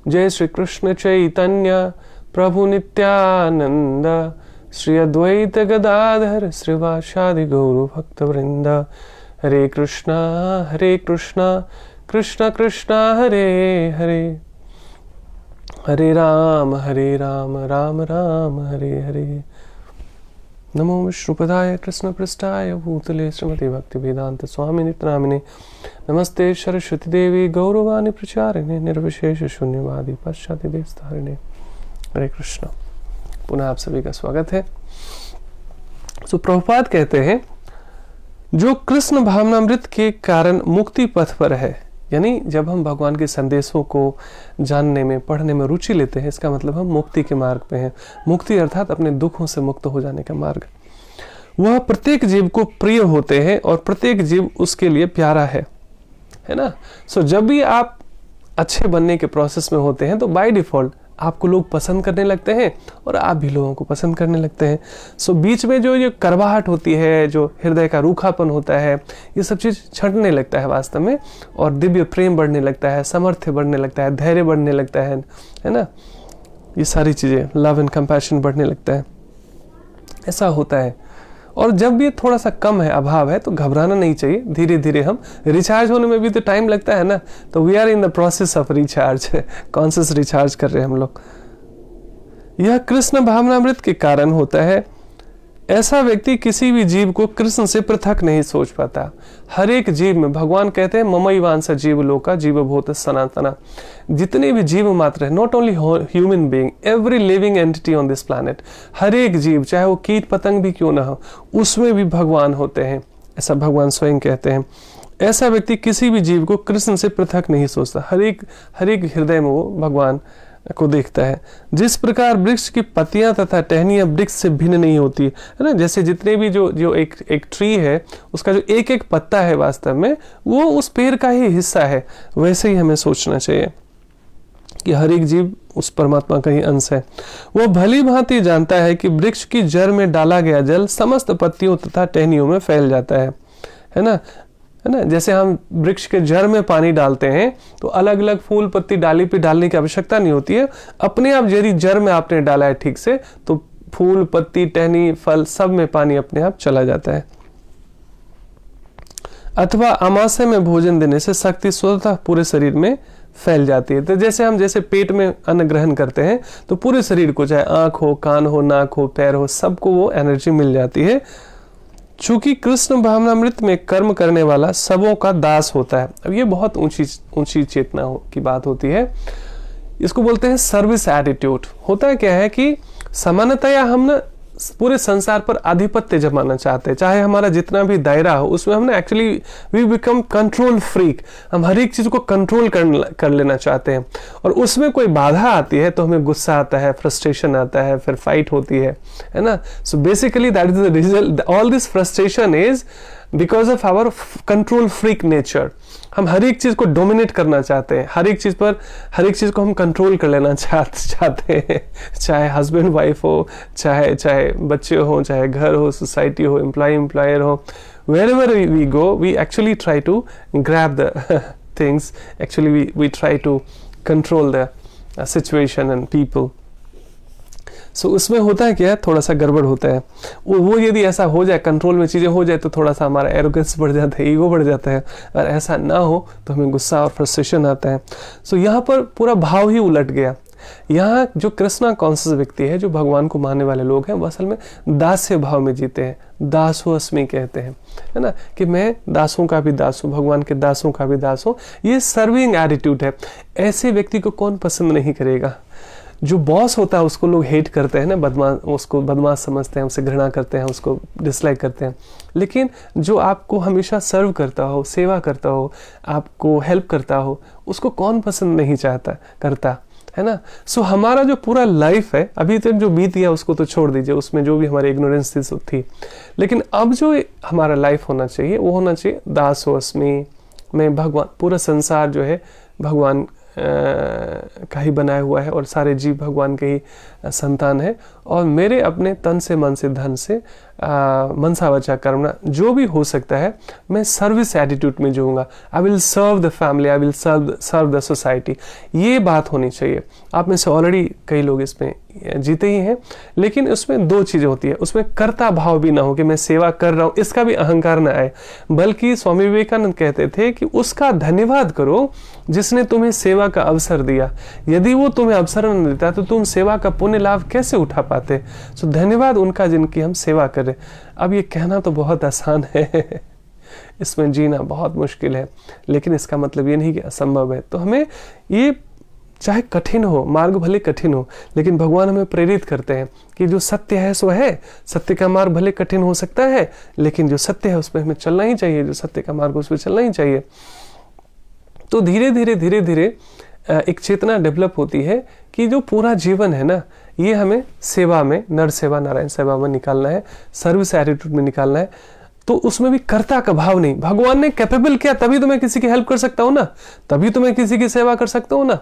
जय श्री कृष्ण चैतन्य प्रभु नित्यानंद श्री अद्वैत गदाधर श्रीवासादि गौर भक्तवृंद। हरे कृष्णा कृष्ण कृष्ण हरे हरे, हरे राम राम राम हरे हरे। नमो विष्णुपदाय कृष्ण पृष्ठाय भूतले श्रीमती भक्ति वेदांत स्वामी नित्यामिने नमस्ते सरस्वती देवी गौरवाणी प्रचारिणे निर्विशेष शून्यवादी पाश्चात्य देशधारिणे। हरे कृष्ण। पुनः आप सभी का स्वागत है। सो प्रभुपाद कहते हैं जो कृष्ण भावनामृत के कारण मुक्ति पथ पर है, यानी जब हम भगवान के संदेशों को जानने में, पढ़ने में रुचि लेते हैं, इसका मतलब हम मुक्ति के मार्ग पे हैं। मुक्ति अर्थात अपने दुखों से मुक्त हो जाने का मार्ग। वह प्रत्येक जीव को प्रिय होते हैं और प्रत्येक जीव उसके लिए प्यारा है ना। सो जब भी आप अच्छे बनने के प्रोसेस में होते हैं तो बाय डिफॉल्ट आपको लोग पसंद करने लगते हैं और आप भी लोगों को पसंद करने लगते हैं। सो बीच में जो ये कड़वाहट होती है, जो हृदय का रूखापन होता है, ये सब चीज़ छंटने लगता है वास्तव में, और दिव्य प्रेम बढ़ने लगता है, सामर्थ्य बढ़ने लगता है, धैर्य बढ़ने लगता है ना, ये सारी चीज़ें, लव एंड कंपैशन बढ़ने लगता है। ऐसा होता है। और जब भी थोड़ा सा कम है, अभाव है, तो घबराना नहीं चाहिए। धीरे धीरे हम रिचार्ज होने में भी तो टाइम लगता है ना, तो we are in the process of recharge, conscious recharge कर रहे हैं हम लोग। यह कृष्ण भावनामृत के कारण होता है। ऐसा व्यक्ति किसी भी जीव को कृष्ण से पृथक नहीं सोच पाता। हर एक जीव में, भगवान कहते हैं ममैवांस जीव लोका जीवभूत सनातना, जितने भी जीव मात्र है, not only human being, every living entity on this planet, हर एक जीव, चाहे वो कीट पतंग भी क्यों ना हो, उसमें भी भगवान होते हैं, ऐसा भगवान स्वयं कहते हैं। ऐसा व्यक्ति किसी भी जीव को कृष्ण से पृथक नहीं सोचता, हर एक हृदय में वो भगवान को देखता है। जिस प्रकार वृक्ष की पत्तियां तथा टहनियां वृक्ष से भिन्न नहीं होती है ना, जैसे जितने भी जो एक ट्री है, उसका जो एक एक पत्ता है वास्तव में वो उस पेड़ का ही हिस्सा है, वैसे ही हमें सोचना चाहिए कि हर एक जीव उस परमात्मा का ही अंश है। वो भली भांति जानता है कि वृक्ष की जड़ में डाला गया जल समस्त पत्तियों तथा टहनियों में फैल जाता है ना। जैसे हम वृक्ष के जड़ में पानी डालते हैं तो अलग अलग फूल पत्ती डाली पे डालने की आवश्यकता नहीं होती है, अपने आप यदि जड़ में आपने डाला है ठीक से, तो फूल पत्ती टहनी फल सब में पानी अपने आप चला जाता है। अथवा आमाशय में भोजन देने से शक्ति स्वतः पूरे शरीर में फैल जाती है। तो जैसे पेट में अन्न ग्रहण करते हैं तो पूरे शरीर को, चाहे आंख हो, कान हो, नाक हो, पैर हो, सबको वो एनर्जी मिल जाती है। चूंकि कृष्ण भावनामृत में कर्म करने वाला सबों का दास होता है। अब ये बहुत ऊंची चेतना की बात होती है। इसको बोलते हैं सर्विस एटीट्यूड। होता है क्या है कि सामान्यतया हम ना पूरे संसार पर आधिपत्य जमाना चाहते हैं, चाहे हमारा जितना भी दायरा हो उसमें हम ना actually we become control freak. हम हर एक चीज को कंट्रोल कर लेना चाहते हैं, और उसमें कोई बाधा आती है तो हमें गुस्सा आता है, फ्रस्ट्रेशन आता है, फिर फाइट होती है ना। So basically that is the result, all this frustration is because of our control freak nature. हम हर एक चीज को डोमिनेट करना चाहते हैं, हर एक चीज को हम कंट्रोल कर लेना चाहते हैं, चाहे हस्बैंड वाइफ हो, चाहे बच्चे हो, चाहे घर हो, सोसाइटी हो, एम्प्लॉयर हो, wherever we go we actually try to grab the things, actually we try to control the situation and people. सो उसमें होता है क्या, थोड़ा सा गड़बड़ होता है। वो यदि ऐसा हो जाए, कंट्रोल में चीज़ें हो जाए, तो थोड़ा सा हमारा एरोगेंस बढ़ जाता है, ईगो बढ़ जाता है। और ऐसा ना हो तो हमें गुस्सा और फ्रस्ट्रेशन आता है। सो यहाँ पर पूरा भाव ही उलट गया। यहाँ जो कृष्णा कॉन्शियस व्यक्ति है, जो भगवान को मानने वाले लोग हैं, वो असल में दास्य भाव में जीते हैं। दासो अस्मि कहते हैं, है ना, कि मैं दासों का भी दास हूँ, भगवान के दासों का भी दास हूँ। ये सर्विंग एटीट्यूड है। ऐसे व्यक्ति को कौन पसंद नहीं करेगा। जो बॉस होता है उसको लोग हेट करते हैं ना, उसको बदमाश समझते हैं, उसे घृणा करते हैं, उसको डिसलाइक करते हैं। लेकिन जो आपको हमेशा सर्व करता हो, सेवा करता हो, आपको हेल्प करता हो, उसको कौन पसंद नहीं करता, है ना। सो हमारा जो पूरा लाइफ है, अभी तक जो बीत गया उसको तो छोड़ दीजिए, उसमें जो भी हमारी इग्नोरेंस थी, लेकिन अब जो हमारा लाइफ होना चाहिए वो होना चाहिए दासो अस्मि, मैं भगवान, पूरा संसार जो है भगवान का ही बनाया हुआ है और सारे जीव भगवान के ही संतान है, और मेरे अपने तन से, मन से, धन से, मनसा वाचा कर्मणा जो भी हो सकता है, मैं सर्विस एटीट्यूड में जीऊंगा। I will serve the family, I will serve the society. ये बात होनी चाहिए। आप में से ऑलरेडी कई लोग इसमें जीते ही हैं, लेकिन उसमें दो चीजें होती है। उसमें कर्ता भाव भी ना हो कि मैं सेवा कर रहा हूं, इसका भी अहंकार ना आए, बल्कि स्वामी विवेकानंद कहते थे कि उसका धन्यवाद करो जिसने तुम्हें सेवा का अवसर दिया। यदि वो तुम्हें अवसर न देता तो तुम सेवा का पुण्य लाभ कैसे उठा पाते। सो धन्यवाद उनका जिनकी हम सेवा करें। अब ये कहना तो बहुत आसान है, इसमें जीना बहुत मुश्किल है, लेकिन इसका मतलब ये नहीं कि असंभव है। तो हमें ये, चाहे कठिन हो, मार्ग भले कठिन हो, लेकिन भगवान हमें प्रेरित करते हैं कि जो सत्य है सो है। सत्य का मार्ग भले कठिन हो सकता है, लेकिन जो सत्य है उस पर हमें चलना ही चाहिए, जो सत्य का मार्ग उस पर चलना ही चाहिए। तो धीरे धीरे एक चेतना डेवलप होती है कि जो पूरा जीवन है ना, ये हमें सेवा में, नर सेवा नारायण सेवा में निकालना है, सर्विस एटीट्यूड में निकालना है। तो उसमें भी कर्ता का भाव नहीं। भगवान ने कैपेबल किया, तभी तो मैं किसी की हेल्प कर सकता हूँ ना, तभी तो मैं किसी की सेवा कर सकता हूँ ना।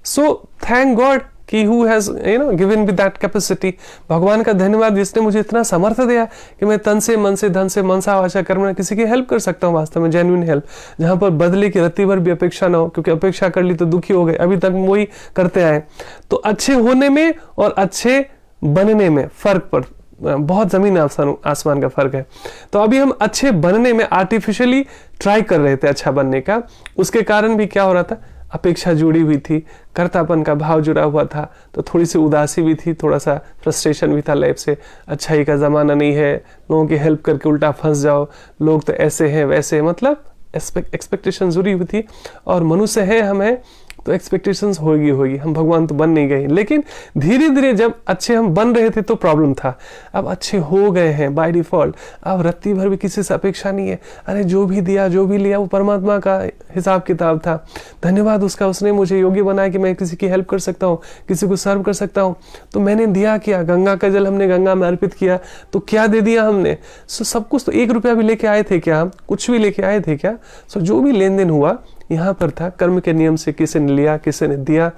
सो थैंक गॉड कि who has given me that capacity. भगवान का धन्यवाद जिसने मुझे इतना सामर्थ्य दिया कि मैं तन से, मन से, धन से, मनसा वाचा कर्म में किसी की हेल्प कर सकता हूँ, वास्तव में जेन्युइन हेल्प, जहां पर बदले की रत्ती भर भी अपेक्षा ना हो, क्योंकि अपेक्षा कर ली तो दुखी हो गए, अभी तक वही करते आए। तो अच्छे होने में और अच्छे बनने में फर्क पर बहुत जमीन आसमान का फर्क है। तो अभी हम अच्छे बनने में आर्टिफिशियली ट्राई कर रहे थे अच्छा बनने का, उसके कारण भी क्या हो रहा था, अपेक्षा जुड़ी हुई थी, कर्तापन का भाव जुड़ा हुआ था, तो थोड़ी सी उदासी भी थी, थोड़ा सा फ्रस्ट्रेशन भी था लाइफ से, अच्छाई का जमाना नहीं है, लोगों की हेल्प करके उल्टा फंस जाओ, लोग तो ऐसे हैं वैसे, मतलब एक्सपेक्टेशन जुड़ी हुई थी। और मनुष्य है, हमें तो एक्सपेक्टेशंस होगी, हम भगवान तो बन नहीं गए। लेकिन धीरे धीरे जब अच्छे हम बन रहे थे तो प्रॉब्लम था, अब अच्छे हो गए हैं बाय डिफॉल्ट, अब रत्ती भर भी किसी से अपेक्षा नहीं है। अरे जो भी दिया, जो भी लिया, वो परमात्मा का हिसाब किताब था, धन्यवाद उसका, उसने मुझे योग्य बनाया कि मैं किसी की हेल्प कर सकता हूँ, किसी को सर्व कर सकता हूँ। तो मैंने दिया क्या, गंगा का जल हमने गंगा में अर्पित किया, तो क्या दे दिया हमने? सो सब कुछ, तो 1 रुपया भी लेके आए थे क्या हम? कुछ भी लेके आए थे क्या? सो जो भी लेन देन हुआ यहाँ पर था कर्म के नियम से, किसी ने लिया, किसी ने दिया,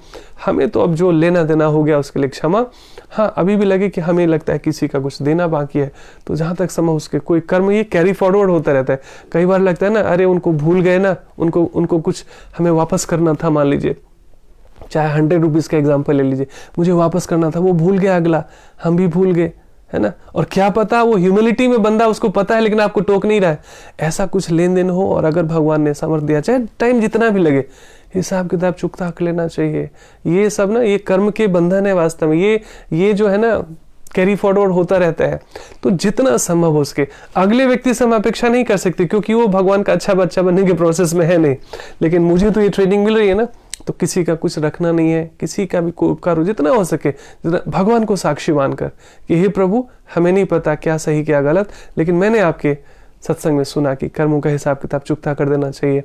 हमें तो अब जो लेना देना हो गया उसके लिए क्षमा। हाँ, अभी भी लगे कि हमें लगता है किसी का कुछ देना बाकी है, तो जहाँ तक समय उसके कोई कर्म, ये कैरी फॉरवर्ड होता रहता है। कई बार लगता है ना, अरे उनको भूल गए ना, उनको कुछ हमें वापस करना था, मान लीजिए चाहे 100 रुपीज़ का एग्जाम्पल ले लीजिए, मुझे वापस करना था, वो भूल गया, अगला हम भी भूल गए, है ना। और क्या पता वो ह्यूमिलिटी में बंदा, उसको पता है लेकिन आपको टोक नहीं रहा है, ऐसा कुछ लेन देन हो, और अगर भगवान ने सामर्थ्य दिया, चाहे टाइम जितना भी लगे, हिसाब किताब चुकता कर लेना चाहिए। ये सब ना, ये कर्म के बंधन है वास्तव में, ये जो है ना कैरी फॉरवर्ड होता रहता है। तो जितना संभव हो उसके, अगले व्यक्ति से हम अपेक्षा नहीं कर सकते क्योंकि वो भगवान का अच्छा बच्चा बनने के प्रोसेस में है नहीं, लेकिन मुझे तो ये ट्रेनिंग मिल रही है ना, तो किसी का कुछ रखना नहीं है, किसी का भी कोई उपकार हो, जितना हो सके, जितना भगवान को साक्षी मानकर कि हे प्रभु, हमें नहीं पता क्या सही क्या गलत, लेकिन मैंने आपके सत्संग में सुना कि कर्मों का हिसाब किताब चुकता कर देना चाहिए,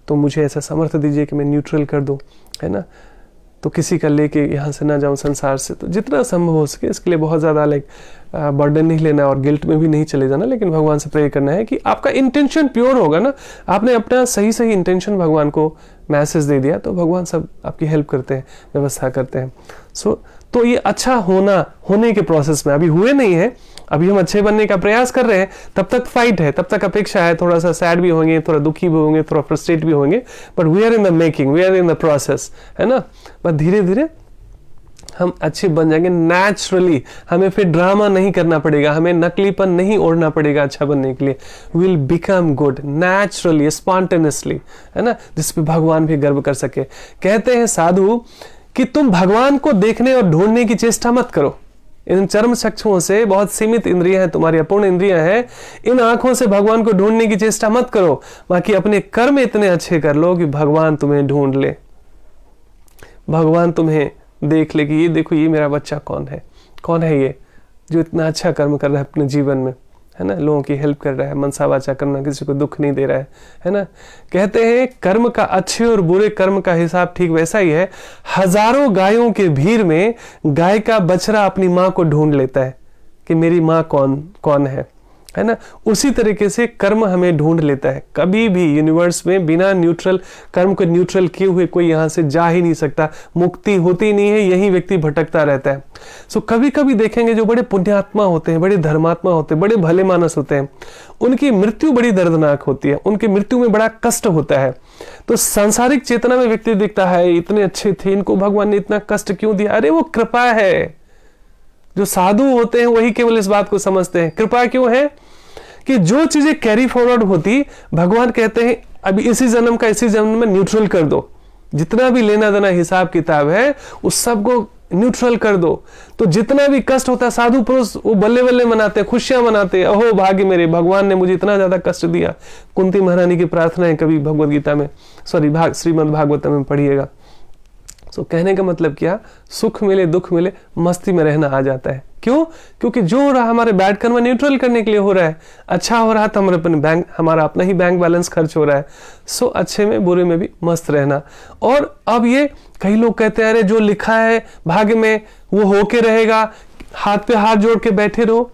तो मुझे ऐसा सामर्थ्य दीजिए कि मैं न्यूट्रल कर दूं, है ना। तो किसी का लेके यहाँ से ना जाऊं संसार से, तो जितना संभव हो सके इसके लिए बहुत ज़्यादा बर्डन नहीं लेना और गिल्ट में भी नहीं चले जाना, लेकिन भगवान से प्रे करना है कि आपका इंटेंशन प्योर होगा ना, आपने अपना सही इंटेंशन भगवान को मैसेज दे दिया, तो भगवान सब आपकी हेल्प करते हैं, व्यवस्था करते हैं। तो ये अच्छा होने के प्रोसेस में अभी हुए नहीं है, अभी हम अच्छे बनने का प्रयास कर रहे हैं, तब तक फाइट है, तब तक अपेक्षा है, थोड़ा सा सैड भी होंगे, थोड़ा दुखी भी होंगे, थोड़ा फ्रस्ट्रेट भी होंगे, but we are in the making, we are in the process, है ना। बट धीरे धीरे हम अच्छे बन जाएंगे नेचुरली, हमें फिर ड्रामा नहीं करना पड़ेगा, हमें नकलीपन नहीं ओढ़ना पड़ेगा अच्छा बनने के लिए, will become good naturally, spontaneously, है ना, जिस पे भगवान भी गर्व कर सके। कहते हैं साधु कि तुम भगवान को देखने और ढूंढने की चेष्टा मत करो, इन चर्म चक्षुओं से, बहुत सीमित इंद्रियां हैं तुम्हारी, अपूर्ण इंद्रियां हैं, इन आंखों से भगवान को ढूंढने की चेष्टा मत करो, बाकी अपने कर्म इतने अच्छे कर लो कि भगवान तुम्हें ढूंढ ले, भगवान तुम्हें देख ले कि ये देखो, ये मेरा बच्चा कौन है ये जो इतना अच्छा कर्म कर रहा है अपने जीवन में, है ना, लोगों की हेल्प कर रहा है, मनसा वाचा करना, किसी को दुख नहीं दे रहा है ना। कहते हैं कर्म का, अच्छे और बुरे कर्म का हिसाब ठीक वैसा ही है, हजारों गायों के भीड़ में गाय का बछड़ा अपनी माँ को ढूंढ लेता है कि मेरी माँ कौन है ना। उसी तरीके से कर्म हमें ढूंढ लेता है, कभी भी यूनिवर्स में बिना न्यूट्रल कर्म को न्यूट्रल किए हुए कोई यहाँ से जा ही नहीं सकता, मुक्ति होती नहीं है, यही व्यक्ति भटकता रहता है। सो कभी कभी देखेंगे जो बड़े पुण्यात्मा होते हैं, बड़े धर्मात्मा होते हैं, बड़े भले मानस होते हैं, उनकी मृत्यु बड़ी दर्दनाक होती है, उनकी मृत्यु में बड़ा कष्ट होता है। तो सांसारिक चेतना में व्यक्ति दिखता है इतने अच्छे थे, इनको भगवान ने इतना कष्ट क्यों दिया? अरे वो कृपा है। जो साधु होते हैं वही केवल इस बात को समझते हैं, कृपा क्यों है कि जो चीजें कैरी फॉरवर्ड होती, भगवान कहते हैं अभी इसी जन्म का इसी जन्म में न्यूट्रल कर दो, जितना भी लेना देना हिसाब किताब है उस सब को न्यूट्रल कर दो। तो जितना भी कष्ट होता है, साधु पुरुष वो बल्ले बल्ले मनाते हैं, खुशियां मनाते हैं, अहो भाग्य मेरे, भगवान ने मुझे इतना ज्यादा कष्ट दिया। कुंती महारानी की प्रार्थना है, कभी भगवद गीता में, श्रीमद् भागवत में पढ़िएगा। तो कहने का मतलब क्या, सुख मिले दुख मिले मस्ती में रहना आ जाता है। क्यों? क्योंकि जो हो रहा है हमारे बैड कर्म न्यूट्रल करने के लिए हो रहा है, अच्छा हो रहा है तो हमारा अपना ही बैंक बैलेंस खर्च हो रहा है। सो अच्छे में बुरे में भी मस्त रहना। और अब ये कई लोग कहते हैं अरे जो लिखा है भाग्य में वो होके रहेगा, हाथ पे हाथ जोड़ के बैठे रहो,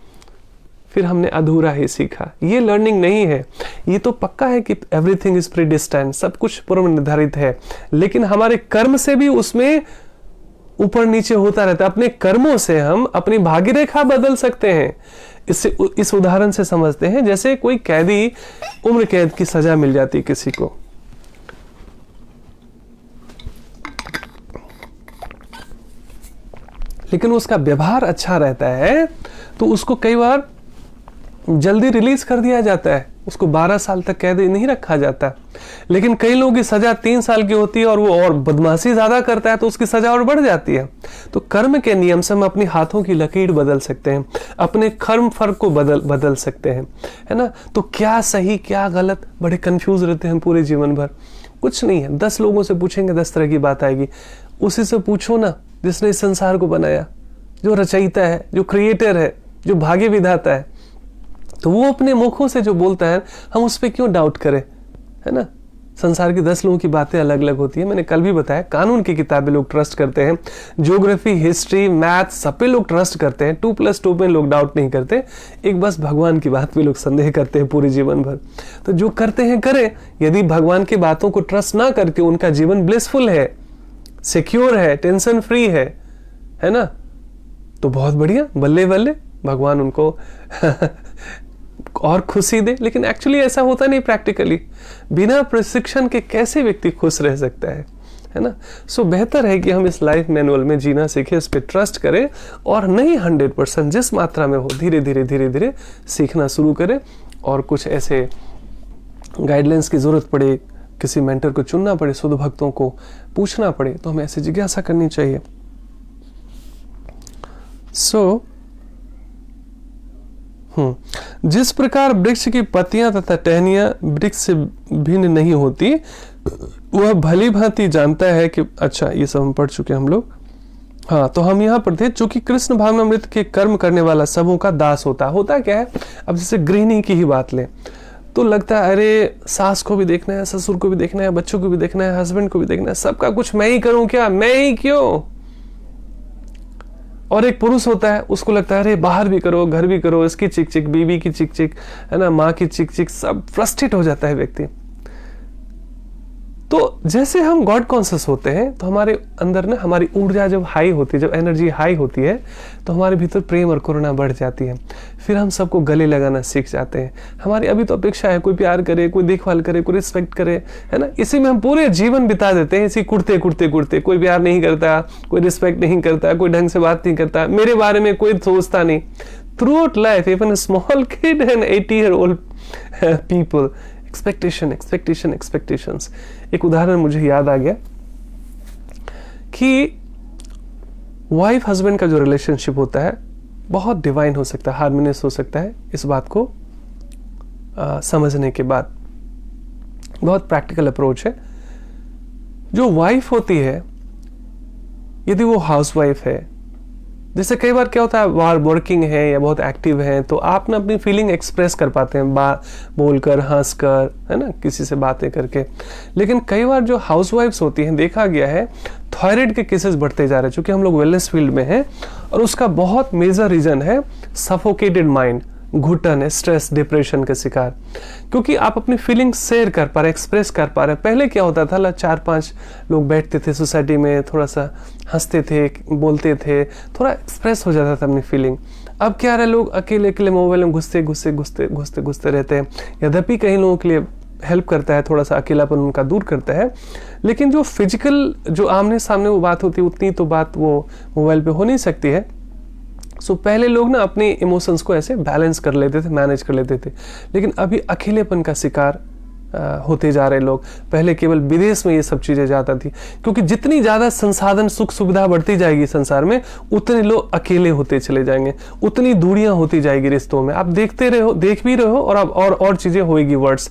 फिर हमने अधूरा ही सीखा। ये लर्निंग नहीं है। ये तो पक्का है कि एवरीथिंग इज प्रीडिस्टाइन्ड, सब कुछ पूर्व निर्धारित है, लेकिन हमारे कर्म से भी उसमें ऊपर नीचे होता रहता है। अपने कर्मों से हम अपनी भाग्य रेखा बदल सकते हैं। इस उदाहरण से समझते हैं, जैसे कोई कैदी, उम्र कैद की सजा मिल जाती है किसी को, लेकिन उसका व्यवहार अच्छा रहता है तो उसको कई बार जल्दी रिलीज कर दिया जाता है, उसको 12 साल तक कैद नहीं रखा जाता। लेकिन कई लोगों की सजा 3 साल की होती है और वो और बदमाशी ज्यादा करता है तो उसकी सजा और बढ़ जाती है। तो कर्म के नियम से हम अपनी हाथों की लकीर बदल सकते हैं, अपने कर्म फर्क को बदल सकते हैं, है ना। तो क्या सही क्या गलत, बड़े कंफ्यूज रहते हैं पूरे जीवन भर। कुछ नहीं है, 10 लोगों से पूछेंगे 10 तरह की बात आएगी। उसी से पूछो ना जिसने इस संसार को बनाया, जो रचयिता है, जो क्रिएटर है, जो भाग्य विधाता है। तो वो अपने मुखों से जो बोलता है हम उस पर क्यों डाउट करें, है ना। संसार की 10 लोगों की बातें अलग अलग होती है। मैंने कल भी बताया, कानून की किताबें लोग ट्रस्ट करते हैं, ज्योग्राफी, हिस्ट्री, मैथ, सब पे लोग ट्रस्ट करते हैं। 2+2 में लोग डाउट नहीं करते। एक बस भगवान की बात पे लोग संदेह करते हैं पूरे जीवन भर। तो जो करते हैं करें। यदि भगवान की बातों को ट्रस्ट ना करके उनका जीवन ब्लिसफुल है, सिक्योर है, टेंशन फ्री है ना, तो बहुत बढ़िया, बल्ले बल्ले, भगवान उनको और खुशी दे। लेकिन एक्चुअली ऐसा होता नहीं प्रैक्टिकली। बिना प्रशिक्षण के कैसे व्यक्ति खुश रह सकता है ना। सो बेहतर है कि हम इस लाइफ मैनुअल में जीना सीखें, इस पे ट्रस्ट करें और नहीं 100% जिस मात्रा में हो धीरे धीरे धीरे धीरे सीखना शुरू करें। और कुछ ऐसे गाइडलाइंस की जरूरत पड़े, किसी मेंटर को चुनना पड़े, शुद्ध भक्तों को पूछना पड़े, तो हमें ऐसी जिज्ञासा करनी चाहिए। जिस प्रकार वृक्ष की पत्तियां तथा टहनियां वृक्ष से भिन्न नहीं होती, वह भली भांति जानता है कि, अच्छा ये सब हम पढ़ चुके हम लोग। हाँ, तो हम यहाँ पर थे, चूंकि कृष्ण भावनामृत के कर्म करने वाला सबों का दास होता क्या है। अब जैसे गृहिणी की ही बात लें तो लगता है अरे सास को भी देखना है, ससुर को भी देखना है, बच्चों को भी देखना है, हस्बैंड को भी देखना है, सबका कुछ मैं ही करूं क्या, मैं ही क्यों। और एक पुरुष होता है, उसको लगता है अरे बाहर भी करो, घर भी करो, इसकी चिक चिक, बीवी की चिक चिक, है ना, माँ की चिक चिक, सब फ्रस्ट्रेट हो जाता है व्यक्ति। तो जैसे हम गॉड कॉन्शियस होते हैं तो हमारे अंदर ना हमारी ऊर्जा जब हाई होती है, जब एनर्जी हाई होती है तो हमारे भीतर प्रेम और करुणा बढ़ जाती है। फिर हम सबको गले लगाना सीख जाते हैं। हमारी अभी तो अपेक्षा है कोई प्यार करे, कोई देखभाल करे, कोई रिस्पेक्ट करे, है ना। इसी में हम पूरे जीवन बिता देते हैं, इसी कुड़ते कुड़ते कुड़ते। कोई प्यार नहीं करता, कोई रिस्पेक्ट नहीं करता, कोई ढंग से बात नहीं करता, मेरे बारे में कोई सोचता नहीं। Throughout life even small kid and 80-year-old people, expectations. एक उदाहरण मुझे याद आ गया कि वाइफ हस्बैंड का जो रिलेशनशिप होता है बहुत डिवाइन हो सकता है, हार्मोनियस हो सकता है। इस बात को समझने के बाद बहुत प्रैक्टिकल अप्रोच है। जो वाइफ होती है, यदि वो हाउस वाइफ है, जैसे कई बार क्या होता है वर्किंग है या बहुत एक्टिव है, तो आप ना अपनी फीलिंग एक्सप्रेस कर पाते हैं बोलकर, हंसकर, है ना, किसी से बातें करके। लेकिन कई बार जो हाउस वाइफ्स होती हैं, देखा गया है थायराइड के केसेस बढ़ते जा रहे हैं, क्योंकि हम लोग वेलनेस फील्ड में हैं। और उसका बहुत मेजर रीजन है सफोकेटेड माइंड, घुटन है, स्ट्रेस, डिप्रेशन का शिकार। क्योंकि आप अपनी फीलिंग्स शेयर कर पा रहे, एक्सप्रेस कर पा रहे। पहले क्या होता था, 4-5 लोग बैठते थे सोसाइटी में, थोड़ा सा हंसते थे, बोलते थे, थोड़ा एक्सप्रेस हो जाता था अपनी फीलिंग। अब क्या रहे, लोग अकेले अकेले मोबाइल में घुसते रहते हैं। यद्यपि कई लोगों के लिए हेल्प करता है, थोड़ा सा अकेलापन उनका दूर करता है, लेकिन जो फिजिकल, जो आमने सामने वो बात होती है, उतनी तो बात वो मोबाइल पे हो नहीं सकती है। सो पहले लोग ना अपने इमोशंस को ऐसे बैलेंस कर लेते थे, मैनेज कर लेते थे। लेकिन अभी अकेलेपन का शिकार होते जा रहे लोग। पहले केवल विदेश में ये सब चीजें जाता थी, क्योंकि जितनी ज्यादा संसाधन, सुख सुविधा बढ़ती जाएगी संसार में, उतने लोग अकेले होते चले जाएंगे, उतनी दूरियां होती जाएगी रिश्तों में। आप देखते रहो, देख भी रहो, और अब और चीजें होएगी वर्ड्स।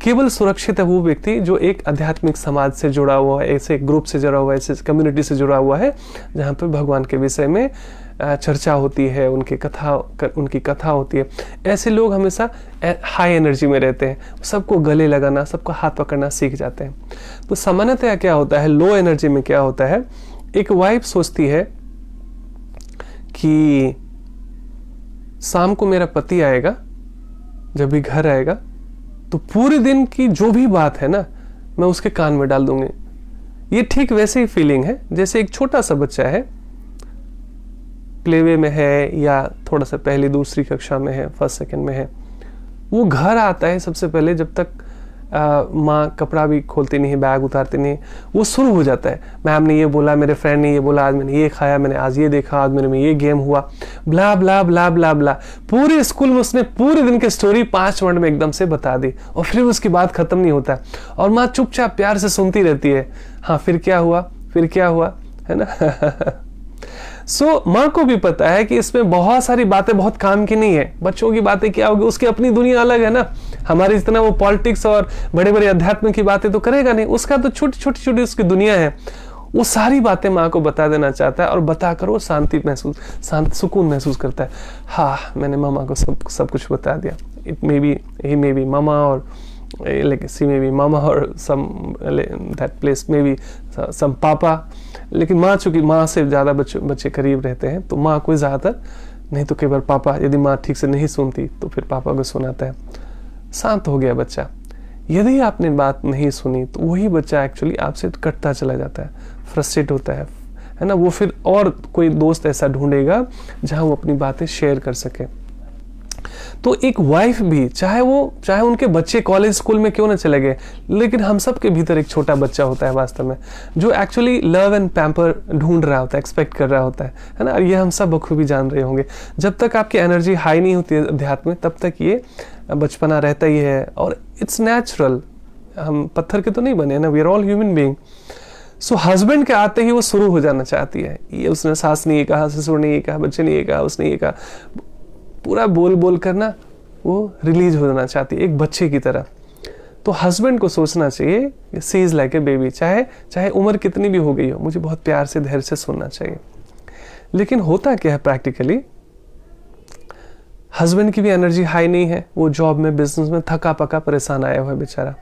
केवल सुरक्षित है वो व्यक्ति जो एक आध्यात्मिक समाज से जुड़ा हुआ है, ऐसे ग्रुप से जुड़ा हुआ है, ऐसे कम्युनिटी से जुड़ा हुआ है, जहाँ पर भगवान के विषय में चर्चा होती है, उनकी कथा होती है। ऐसे लोग हमेशा हाई एनर्जी में रहते हैं, सबको गले लगाना, सबको हाथ पकड़ना सीख जाते हैं। तो सामान्यतः क्या होता है, लो एनर्जी में क्या होता है, एक वाइफ सोचती है कि शाम को मेरा पति आएगा, जब भी घर आएगा तो पूरे दिन की जो भी बात है ना, मैं उसके कान में डाल दूंगी। ये ठीक वैसे ही फीलिंग है जैसे एक छोटा सा बच्चा है, प्लेवे में है या थोड़ा सा पहली दूसरी कक्षा में है, फर्स्ट सेकंड में है, वो घर आता है सबसे पहले जब तक माँ कपड़ा भी खोलती नहीं है, बैग उतारती नहीं, वो शुरू हो जाता है, मैम ने ये बोला, मेरे फ्रेंड ने ये बोला, आज मैंने ये खाया, मैंने आज ये देखा, आज मेरे में ये गेम हुआ, ब्ला ब्ला ब्ला ब्ला ब्ला। पूरे स्कूल में उसने पूरे दिन की स्टोरी 5 मिनट में एकदम से बता दी और फिर उसकी बात खत्म नहीं होता और माँ चुपचाप प्यार से सुनती रहती है, हाँ फिर क्या हुआ, फिर क्या हुआ, है ना। माँ को भी पता है कि इसमें बहुत सारी बातें बहुत काम की नहीं है, बच्चों की बातें क्या होगी, उसकी अपनी दुनिया अलग है ना, हमारी इतना वो पॉलिटिक्स और बड़े बड़े अध्यात्म की बातें तो करेगा नहीं, उसका तो छोटी छोटी छोटी उसकी दुनिया है। वो सारी बातें माँ को बता देना चाहता है और बताकर वो शांति महसूस, सुकून महसूस करता है। हाँ मैंने मामा को सब कुछ बता दिया। It may be he may be मामा और like she may be mama or some that place may be some पापा, लेकिन माँ चूंकि माँ से ज़्यादा बच्चे करीब रहते हैं तो माँ को ज़्यादातर, नहीं तो कई बार पापा, यदि माँ ठीक से नहीं सुनती तो फिर पापा को सुनाता है। शांत हो गया बच्चा। यदि आपने बात नहीं सुनी तो वही बच्चा एक्चुअली आपसे कटता चला जाता है, फ्रस्ट्रेट होता है ना। वो फिर और कोई दोस्त ऐसा ढूंढेगा जहाँ वो अपनी बातें शेयर कर सके। तो एक वाइफ भी, चाहे उनके बच्चे कॉलेज स्कूल में क्यों ना चले गए, लेकिन हम सब के भीतर एक छोटा बच्चा होता है वास्तव में, जो एक्चुअली लव एंड पैम्पर ढूंढ रहा होता है, एक्सपेक्ट कर रहा होता है ना। और ये हम सब बखूबी जान रहे होंगे। जब तक आपकी एनर्जी हाई नहीं होती है अध्यात्म में, तब तक ये बचपना रहता ही है और इट्स नेचुरल। हम पत्थर के तो नहीं बने ना, we are all human being. So husband के आते ही वो शुरू हो जाना चाहती है, ये उसने, सास ने ये कहा, ससुर ने ये कहा, बच्चे ने ये कहा, उसने ये कहा, पूरा बोल कर ना वो रिलीज हो जाना चाहती है एक बच्चे की तरह। तो हस्बैंड को सोचना चाहिए सी इज लाइक ए बेबी, चाहे उम्र कितनी भी हो गई हो, मुझे बहुत प्यार से धैर्य से सुनना चाहिए। लेकिन होता क्या है प्रैक्टिकली, हस्बैंड की भी एनर्जी हाई नहीं है, वो जॉब में, बिजनेस में थका पका परेशान आया हुआ है बेचारा,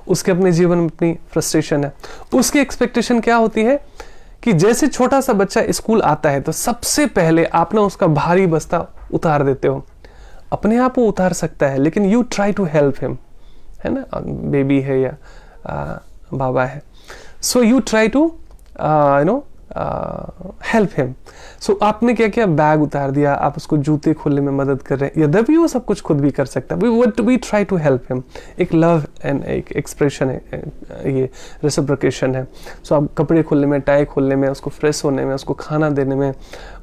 उसके अपने जीवन में अपनी फ्रस्ट्रेशन है। उसकी एक्सपेक्टेशन क्या होती है कि जैसे छोटा सा बच्चा स्कूल आता है तो सबसे पहले आप ना उसका भारी बस्ता उतार देते हो। अपने आप वो उतार सकता है लेकिन you try to help him, है ना, बेबी है या बाबा है, so you try to help him. So आपने क्या किया, बैग उतार दिया, आप उसको जूते खोलने में मदद कर रहे हैं, यद्यपि वो सब कुछ खुद भी कर सकता है, we try to help him. एक लव एंड एक एक्सप्रेशन है, ये रेसिप्रोकेशन है। सो आप कपड़े खोलने में, टाई खोलने में, उसको फ्रेश होने में, उसको खाना देने में,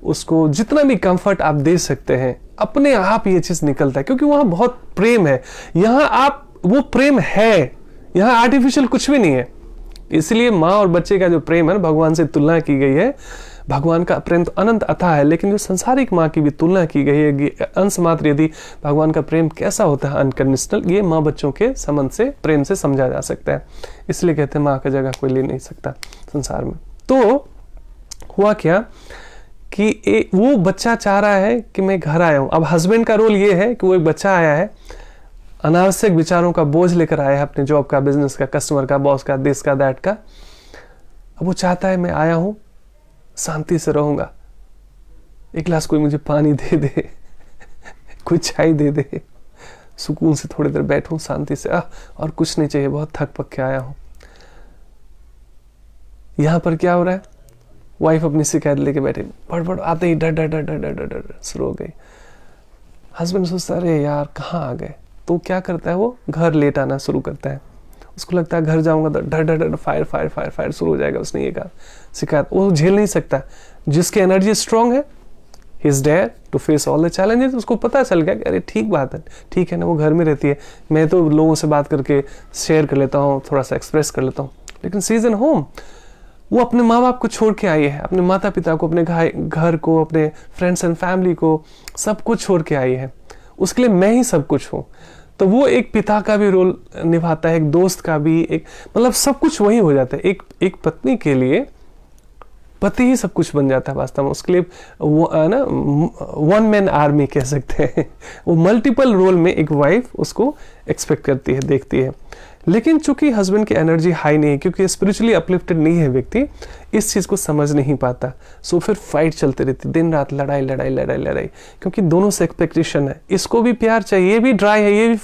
उसको जितना भी कंफर्ट आप दे सकते हैं, अपने आप ये चीज निकलता है, क्योंकि वहां बहुत प्रेम है। यहाँ आप, वो प्रेम है, यहाँ आर्टिफिशियल कुछ भी नहीं है। इसलिए माँ और बच्चे का जो प्रेम है ना, भगवान से तुलना की गई है। भगवान का प्रेम तो अनंत अथाह है, लेकिन जो संसारिक माँ की भी तुलना की गई है, अंश मात्र यदि भगवान का प्रेम कैसा होता है अनकंडीशनल, ये माँ बच्चों के संबंध से, प्रेम से समझा जा सकता है। इसलिए कहते हैं माँ का जगह कोई ले नहीं सकता संसार में। तो हुआ क्या कि वो बच्चा चाह रहा है कि मैं घर आया हूँ। अब हस्बैंड का रोल ये है कि वो एक बच्चा आया है, अनावश्यक विचारों का बोझ लेकर आया है, अपने जॉब का, बिजनेस का, कस्टमर का, बॉस का, दिस का, दैट का। अब वो चाहता है मैं आया हूं, शांति से रहूंगा, एक गिलास कोई मुझे पानी दे दे, कोई चाय दे दे, सुकून से थोड़ी देर बैठूं शांति से, और कुछ नहीं चाहिए, बहुत थक पक के आया हूं। यहां पर क्या हो रहा है, वाइफ अपनी शिकायत लेके बैठे, बड़ आते ही डर डर डर डर डर डर शुरू हो गई। हस्बैंड सोचता अरे यार कहाँ आ गए, तो क्या करता है, वो घर लेट आना शुरू करता है। उसको लगता है घर जाऊंगा तो डर डर डर फायर फायर फायर फायर शुरू हो जाएगा। उसने ये कहा, शिकायत वो झेल नहीं सकता। जिसकी एनर्जी स्ट्रांग है, he is dare to face all the challenges. उसको पता चल गया कि अरे ठीक बात है, ठीक है ना, वो घर में रहती है, मैं तो लोगों से बात करके शेयर कर लेता हूँ, थोड़ा सा एक्सप्रेस कर लेता हूँ। लेकिन शी इज इन होम, वो अपने माँ बाप को छोड़ के आई है, अपने माता पिता को, अपने घर को, अपने फ्रेंड्स एंड फैमिली को, सब कुछ छोड़ के आई है। उसके लिए मैं ही सब कुछ हूँ। तो वो एक पिता का भी रोल निभाता है, एक दोस्त का भी, एक मतलब सब कुछ वही हो जाता है। एक पत्नी के लिए पति ही सब कुछ बन जाता है वास्तव में। उसके लिए वो ना वन मैन आर्मी कह सकते हैं। वो मल्टीपल रोल में एक वाइफ उसको एक्सपेक्ट करती है, देखती है। लेकिन चूंकि हस्बैंड की एनर्जी हाई नहीं है, क्योंकि स्पिरिचुअली अपलिफ्टेड नहीं है व्यक्ति, इस चीज को समझ नहीं पाता। सो फिर फाइट चलती रहती, दिन रात लड़ाई लड़ाई लड़ाई लड़ाई, क्योंकि दोनों से एक्सपेक्टेशन है। इसको भी प्यार चाहिए, ये भी ड्राई है, ये भी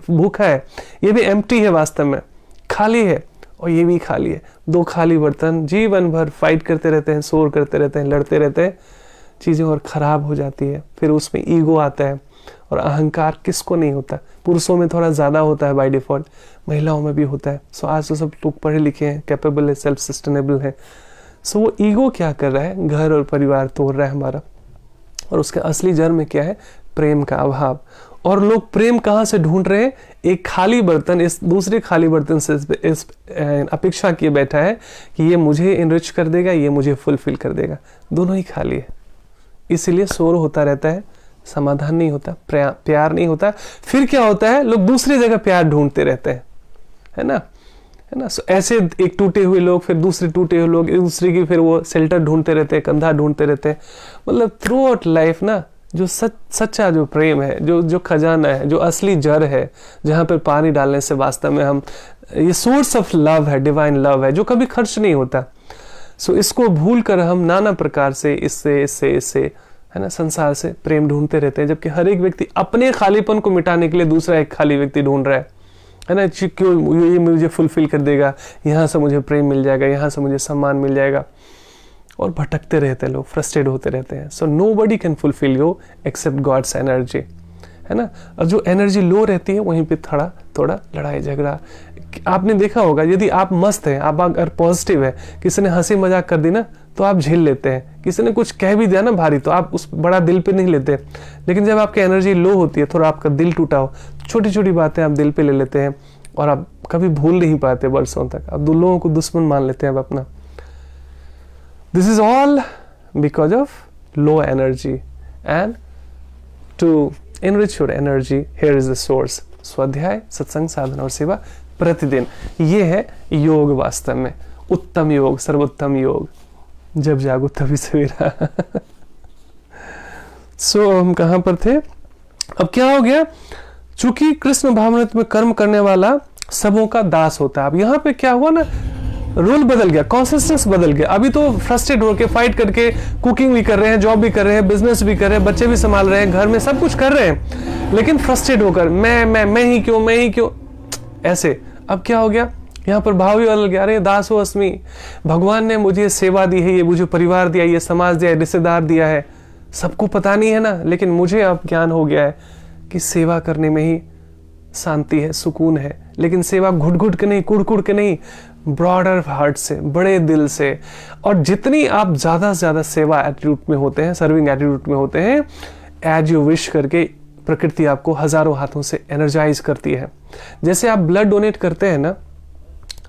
भूखा है, ये भी एम्प्टी है, वास्तव में खाली है, और ये भी खाली है। दो खाली बर्तन, जीवन भर फाइट करते रहते हैं, शोर करते रहते हैं, लड़ते रहते हैं, चीज़ें और ख़राब हो जाती है। फिर उसमें ईगो आता है, और अहंकार किसको नहीं होता? पुरुषों में थोड़ा ज़्यादा होता है बाय डिफ़ॉल्ट, महिलाओं में भी होता है। सो आज तो सब लोग पढ़े लिखे हैं, कैपेबल है, सेल्फ सस्टेनेबल है। सो वो ईगो क्या कर रहा है? घर और परिवार तोड़ रहा है हमारा। और उसके असली जड़ में क्या है? प्रेम का अभाव। और लोग प्रेम कहाँ से ढूंढ रहे हैं? एक खाली बर्तन इस दूसरे खाली बर्तन से इस अपेक्षा किए बैठा है कि ये मुझे इनरिच कर देगा, ये मुझे फुलफिल कर देगा। दोनों ही खाली है, इसीलिए शोर होता रहता है, समाधान नहीं होता, प्यार नहीं होता। फिर क्या होता है? लोग दूसरी जगह प्यार ढूंढते रहते हैं, है ना, है ना। ऐसे एक टूटे हुए लोग, फिर दूसरे टूटे हुए लोग, एक दूसरे की फिर वो शेल्टर ढूंढते रहते हैं, कंधा ढूंढते रहते हैं। मतलब थ्रू आउट लाइफ ना, जो सच्चा जो प्रेम है, जो खजाना है, जो असली जड़ है, जहाँ पर पानी डालने से वास्तव में हम, ये सोर्स ऑफ लव है, डिवाइन लव है, जो कभी खर्च नहीं होता। सो इसको भूल कर हम नाना प्रकार से इससे है ना, संसार से प्रेम ढूंढते रहते हैं, जबकि हर एक व्यक्ति अपने खालीपन को मिटाने के लिए दूसरा एक खाली व्यक्ति ढूंढ रहा है ना। क्यों ये मुझे फुलफिल कर देगा, यहाँ से मुझे प्रेम मिल जाएगा, यहाँ से मुझे सम्मान मिल जाएगा, और भटकते रहते हैं लोग, फ्रस्ट्रेट होते रहते हैं। So nobody can fulfil you except God's energy, है ना। और जो एनर्जी लो रहती है वहीं पे थोड़ा लड़ाई झगड़ा। आपने देखा होगा, यदि आप मस्त हैं, आप अगर पॉजिटिव है, किसी ने हंसी मजाक कर दी ना तो आप झेल लेते हैं, किसी ने कुछ कह भी दिया ना भारी तो आप उस बड़ा दिल पे नहीं लेते। लेकिन जब आपकी एनर्जी लो होती है, थोड़ा आपका दिल टूटा हो, छोटी छोटी बातें आप दिल पे ले लेते हैं, और आप कभी भूल नहीं पाते वर्षों तक। आप दो लोगों को दुश्मन मान लेते हैं आप अपना। This is all because of low energy. And to enrich your energy, here is the source। स्वाध्याय, सत्संग, साधना और सेवा प्रतिदिन, ये है योग वास्तव में, उत्तम योग, सर्वोत्तम योग। जब जागो तभी सवेरा। सो हम कहां पर थे? अब क्या हो गया? चूंकि कृष्ण भावनामृत में कर्म करने वाला सबों का दास होता है। अब यहाँ पे क्या हुआ ना, रोल बदल गया, कॉन्सियसनेस बदल गया। अभी तो फ्रस्ट्रेट होकर फाइट करके कुकिंग भी कर रहे हैं, जॉब भी कर रहे हैं, बिजनेस भी कर रहे हैं, बच्चे भी संभाल रहे हैं, घर में सब कुछ कर रहे हैं, लेकिन फ्रस्ट्रेट होकर मैं ही क्यों ऐसे। अब क्या हो गया? यहाँ पर भाव भी बदल गया। अरे दासो अस्मि, भगवान ने मुझे सेवा दी है, ये मुझे परिवार दिया, ये समाज दिया है, रिश्तेदार दिया है, सबको पता नहीं है ना, लेकिन मुझे अब ज्ञान हो गया है कि सेवा करने में ही शांति है, सुकून है। लेकिन सेवा घुट के नहीं, कुड़ के नहीं, ब्रॉडर हार्ट से, बड़े दिल से। और जितनी आप ज़्यादा से ज़्यादा सेवा एटीट्यूड में होते हैं, सर्विंग एटीट्यूड में होते हैं, एज यू विश करके प्रकृति आपको हजारों हाथों से एनर्जाइज करती है। जैसे आप ब्लड डोनेट करते हैं ना,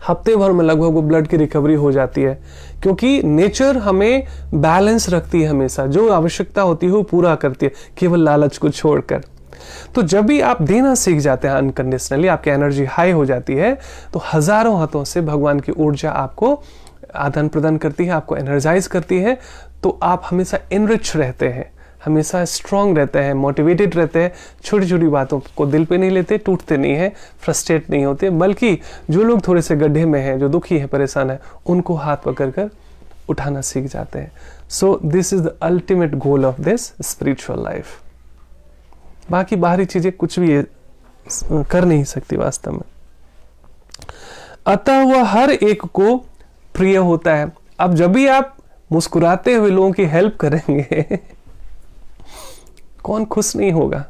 हफ्ते भर में लगभग वो ब्लड की रिकवरी हो जाती है, क्योंकि नेचर हमें बैलेंस रखती है, हमेशा जो आवश्यकता होती है वो पूरा करती है, केवल लालच को छोड़कर। तो जब भी आप देना सीख जाते हैं अनकंडीशनली, आपकी एनर्जी हाई हो जाती है, तो हजारों हाथों से भगवान की ऊर्जा आपको आदान प्रदान करती है, आपको एनर्जाइज करती है। तो आप हमेशा इनरिच रहते हैं, हमेशा स्ट्रांग रहते हैं, मोटिवेटेड रहते हैं, छोटी छोटी बातों को दिल पे नहीं लेते, टूटते नहीं हैं, फ्रस्ट्रेट नहीं होते, बल्कि जो लोग थोड़े से गड्ढे में हैं, जो दुखी है, परेशान है, उनको हाथ पकड़ कर उठाना सीख जाते हैं। So this is the ultimate goal of this spiritual life. बाकी बाहरी चीजें कुछ भी कर नहीं सकती वास्तव में। अतः वह हर एक को प्रिय होता है। अब जब भी आप मुस्कुराते हुए लोगों की हेल्प करेंगे, कौन खुश नहीं होगा?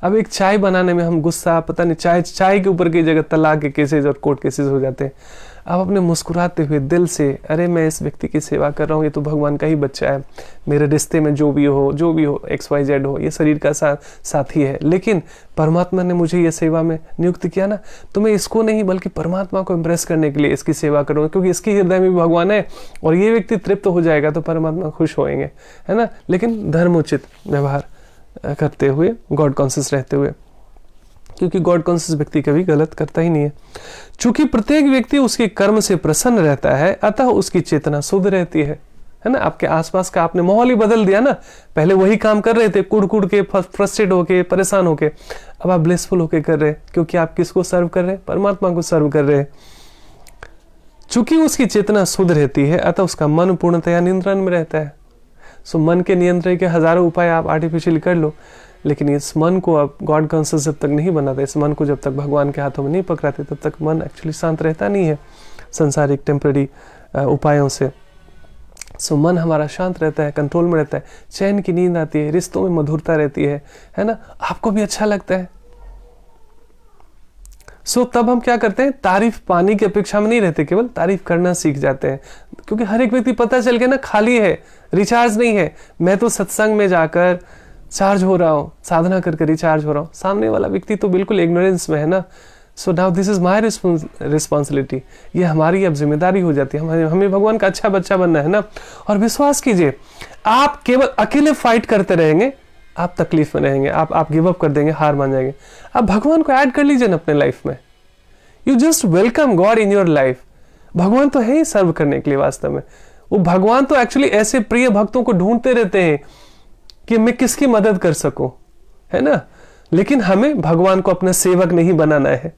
अब एक चाय बनाने में हम गुस्सा, पता नहीं चाय के ऊपर की जगह तलाक के केसेस और कोर्ट केसेस हो जाते हैं। आप अपने मुस्कुराते हुए दिल से, अरे मैं इस व्यक्ति की सेवा कर रहा हूँ, ये तो भगवान का ही बच्चा है, मेरे रिश्ते में जो भी हो, XYZ हो, ये शरीर का साथी है, लेकिन परमात्मा ने मुझे ये सेवा में नियुक्त किया ना, तो मैं इसको नहीं बल्कि परमात्मा को इम्प्रेस करने के लिए इसकी सेवा करूँगा, क्योंकि इसके हृदय में भी भगवान है, और ये व्यक्ति तृप्त हो जाएगा तो परमात्मा खुश होएंगे, है ना। लेकिन धर्मोचित व्यवहार करते हुए, गॉड कॉन्शियस रहते हुए, क्योंकि गॉड कॉन्शियस व्यक्ति कभी गलत करता ही नहीं है। चूंकि प्रत्येक व्यक्ति उसके कर्म से प्रसन्न रहता है, अतः उसकी चेतना शुद्ध रहती है ना। आपके आसपास का आपने माहौल ही बदल दिया ना। पहले वही काम कर रहे थे, कुड़ के, फ्रस्ट्रेट होके, परेशान होके, अब आप ब्लिसफुल होके कर रहे हैं, क्योंकि आप किसको सर्व कर रहे हैं? परमात्मा को सर्व कर रहे हैं। चूंकि उसकी चेतना शुद्ध रहती है, अतः उसका मन पूर्णतया नियंत्रण में रहता है। सो मन के नियंत्रण के हजारों उपाय आप आर्टिफिशियली कर लो, लेकिन इस मन को आप गॉड कॉन्शियस जब तक नहीं बनाते, इस मन को जब तक भगवान के हाथों में नहीं पकड़ाते, तब तक मन एक्चुअली शांत रहता नहीं है। संसारिक टेम्पररी उपायों से। सो मन हमारा शांत रहता है, कंट्रोल में रहता है, चैन की नींद आती है, रिश्तों में मधुरता रहती है ना, आपको भी अच्छा लगता है। सो तब हम क्या करते हैं, तारीफ पाने की अपेक्षा में नहीं रहते, केवल तारीफ करना सीख जाते हैं। क्योंकि हर एक व्यक्ति पता चल गया ना, खाली है, रिचार्ज नहीं है। मैं तो सत्संग में जाकर चार्ज हो रहा हूँ, साधना करके रिचार्ज हो रहा हूँ, सामने वाला व्यक्ति तो बिल्कुल इग्नोरेंस में है ना। So now this is my responsibility, ये हमारी अब जिम्मेदारी हो जाती है, हमें भगवान का अच्छा बच्चा बनना है ना। और विश्वास कीजिए, आप केवल अकेले फाइट करते रहेंगे, आप तकलीफ में रहेंगे, आप गिव अप कर देंगे, हार मान जाएंगे। आप भगवान को ऐड कर लीजिए ना अपने लाइफ में। You just welcome God in your life. भगवान तो है ही सर्व करने के लिए वास्तव में। वो भगवान तो एक्चुअली ऐसे प्रिय भक्तों को ढूंढते रहते हैं कि मैं किसकी मदद कर सकूं, है ना। लेकिन हमें भगवान को अपना सेवक नहीं बनाना है,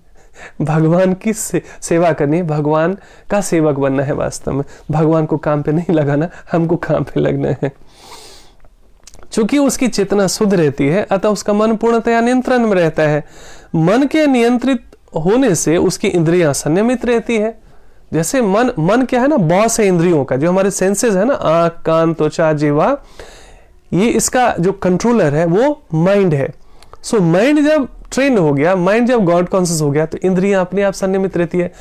भगवान की सेवा करनी है, भगवान का सेवक बनना है वास्तव में। भगवान को काम पे नहीं लगाना, हमको काम पे लगना है। चूंकि उसकी चेतना शुद्ध रहती है, अतः उसका मन पूर्णतया नियंत्रण में रहता है। मन के नियंत्रित होने से उसकी इंद्रियां संयमित रहती है। जैसे मन क्या है ना, बॉस है इंद्रियों का, जो हमारे सेंसेस है ना, आंख, कान, त्वचा, जीवा, ये इसका जो कंट्रोलर है वो माइंड है। सो माइंड जब ट्रेन हो गया, माइंड जब गॉड कॉन्शियस हो गया, तो इंद्रियां अपने आप संयमित रहती है।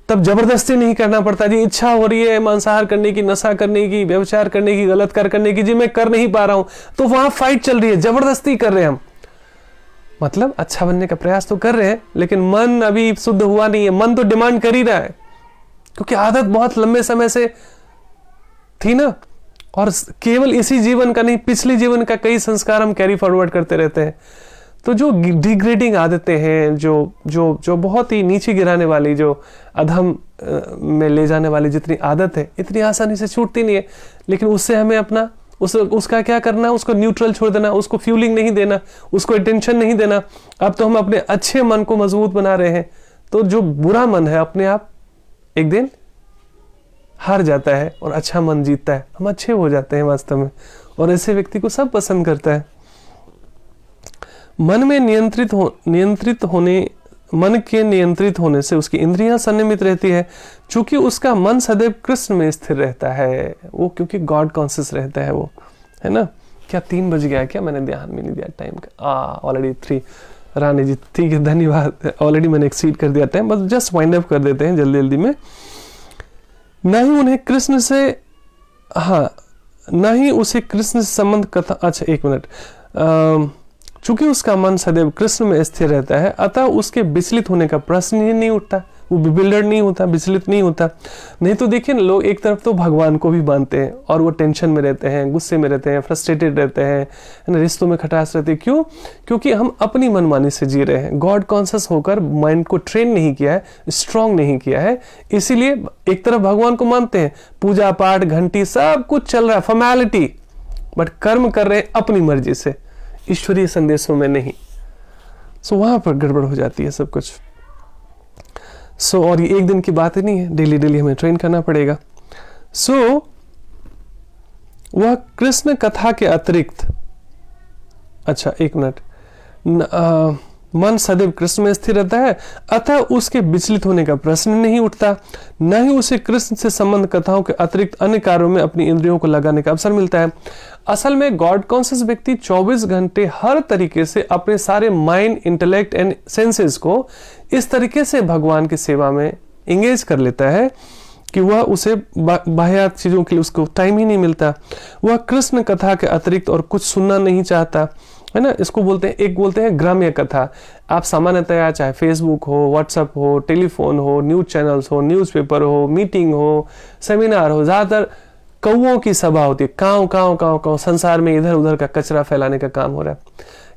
तब जबरदस्ती नहीं करना पड़ता। जी इच्छा हो रही है मांसाहार करने की, नशा करने की, व्यभिचार करने की, गलत कार्य करने की, जी मैं कर नहीं पा रहा हूं, तो वहां फाइट चल रही है, जबरदस्ती कर रहे हैं हम। मतलब अच्छा बनने का प्रयास तो कर रहे हैं, लेकिन मन अभी शुद्ध हुआ नहीं है, मन तो डिमांड कर ही रहा है, क्योंकि आदत बहुत लंबे समय से थी ना। और केवल इसी जीवन का नहीं, पिछले जीवन का कई संस्कार हम कैरी फॉरवर्ड करते रहते हैं। तो जो डिग्रेडिंग आदतें हैं, जो बहुत ही नीचे गिराने वाली, जो अधम में ले जाने वाली जितनी आदत है, इतनी आसानी से छूटती नहीं है। लेकिन उससे हमें अपना उसका क्या करना है, उसको न्यूट्रल छोड़ देना, उसको फ्यूलिंग नहीं देना, उसको अटेंशन नहीं देना। अब तो हम अपने अच्छे मन को मजबूत बना रहे हैं, तो जो बुरा मन है अपने आप एक दिन हार जाता है और अच्छा मन जीतता है, हम अच्छे हो जाते हैं वास्तव में। और ऐसे व्यक्ति को सब पसंद करता है। मन के नियंत्रित होने से उसकी इंद्रियां संयमित रहती है, चूंकि उसका मन सदैव कृष्ण में स्थिर रहता है। वो क्योंकि गॉड कॉन्शियस रहता है, वो है ना। क्या 3 बज गया क्या, मैंने ध्यान में नहीं दिया टाइम का। ऑलरेडी 3। रानी जी ठीक है, धन्यवाद। ऑलरेडी मैंने एक्सीड कर दिया टाइम, बस जस्ट वाइंड अप कर देते हैं जल्दी जल्दी में। न ही उसे कृष्ण से संबंध कथा। अच्छा 1 मिनट। चूंकि उसका मन सदैव कृष्ण में स्थिर रहता है, अतः उसके विचलित होने का प्रश्न ही नहीं उठता। वो बिल्डर नहीं होता, विचलित नहीं होता। नहीं तो देखिए ना, लोग एक तरफ तो भगवान को भी मानते हैं और वो टेंशन में रहते हैं, गुस्से में रहते हैं, फ्रस्ट्रेटेड रहते हैं, रिश्तों में खटास रहती है। क्यों? क्योंकि हम अपनी मनमानी से जी रहे हैं। गॉड कॉन्शियस होकर माइंड को ट्रेन नहीं किया है, स्ट्रांग नहीं किया है। इसीलिए एक तरफ भगवान को मानते हैं, पूजा पाठ, घंटी, सब कुछ चल रहा है, फॉर्मेलिटी, बट कर्म कर रहे हैं अपनी मर्जी से, ईश्वरीय संदेशों में नहीं। सो वहां पर गड़बड़ हो जाती है सब कुछ। और ये एक दिन की बात ही नहीं है, डेली डेली हमें ट्रेन करना पड़ेगा। वह कृष्ण कथा के अतिरिक्त, अच्छा 1 मिनट, मन सदैव कृष्ण में स्थिर रहता है, अतः उसके विचलित होने का प्रश्न नहीं उठता। न ही उसे कृष्ण से संबंध कथाओं के अतिरिक्त अन्य कार्यों में अपनी इंद्रियों को लगाने का अवसर मिलता है। असल में गॉड कॉन्शियस व्यक्ति 24 घंटे हर तरीके से अपने सारे माइंड, इंटेलेक्ट एंड सेंसेस को इस तरीके से भगवान की सेवा में एंगेज कर लेता है कि वह उसे बाह्य चीजों के लिए उसको टाइम ही नहीं मिलता। वह कृष्ण कथा के अतिरिक्त और कुछ सुनना नहीं चाहता, है ना। इसको बोलते हैं, एक बोलते हैं ग्राम्य कथा। आप सामान्यतया चाहे फेसबुक हो, व्हाट्सएप हो, टेलीफोन हो, न्यूज चैनल्स हो, न्यूज़पेपर हो, मीटिंग हो, सेमिनार हो, ज्यादातर कौओं की सभा होती है। काव काव काव काव, संसार में इधर उधर का कचरा फैलाने का काम हो रहा है।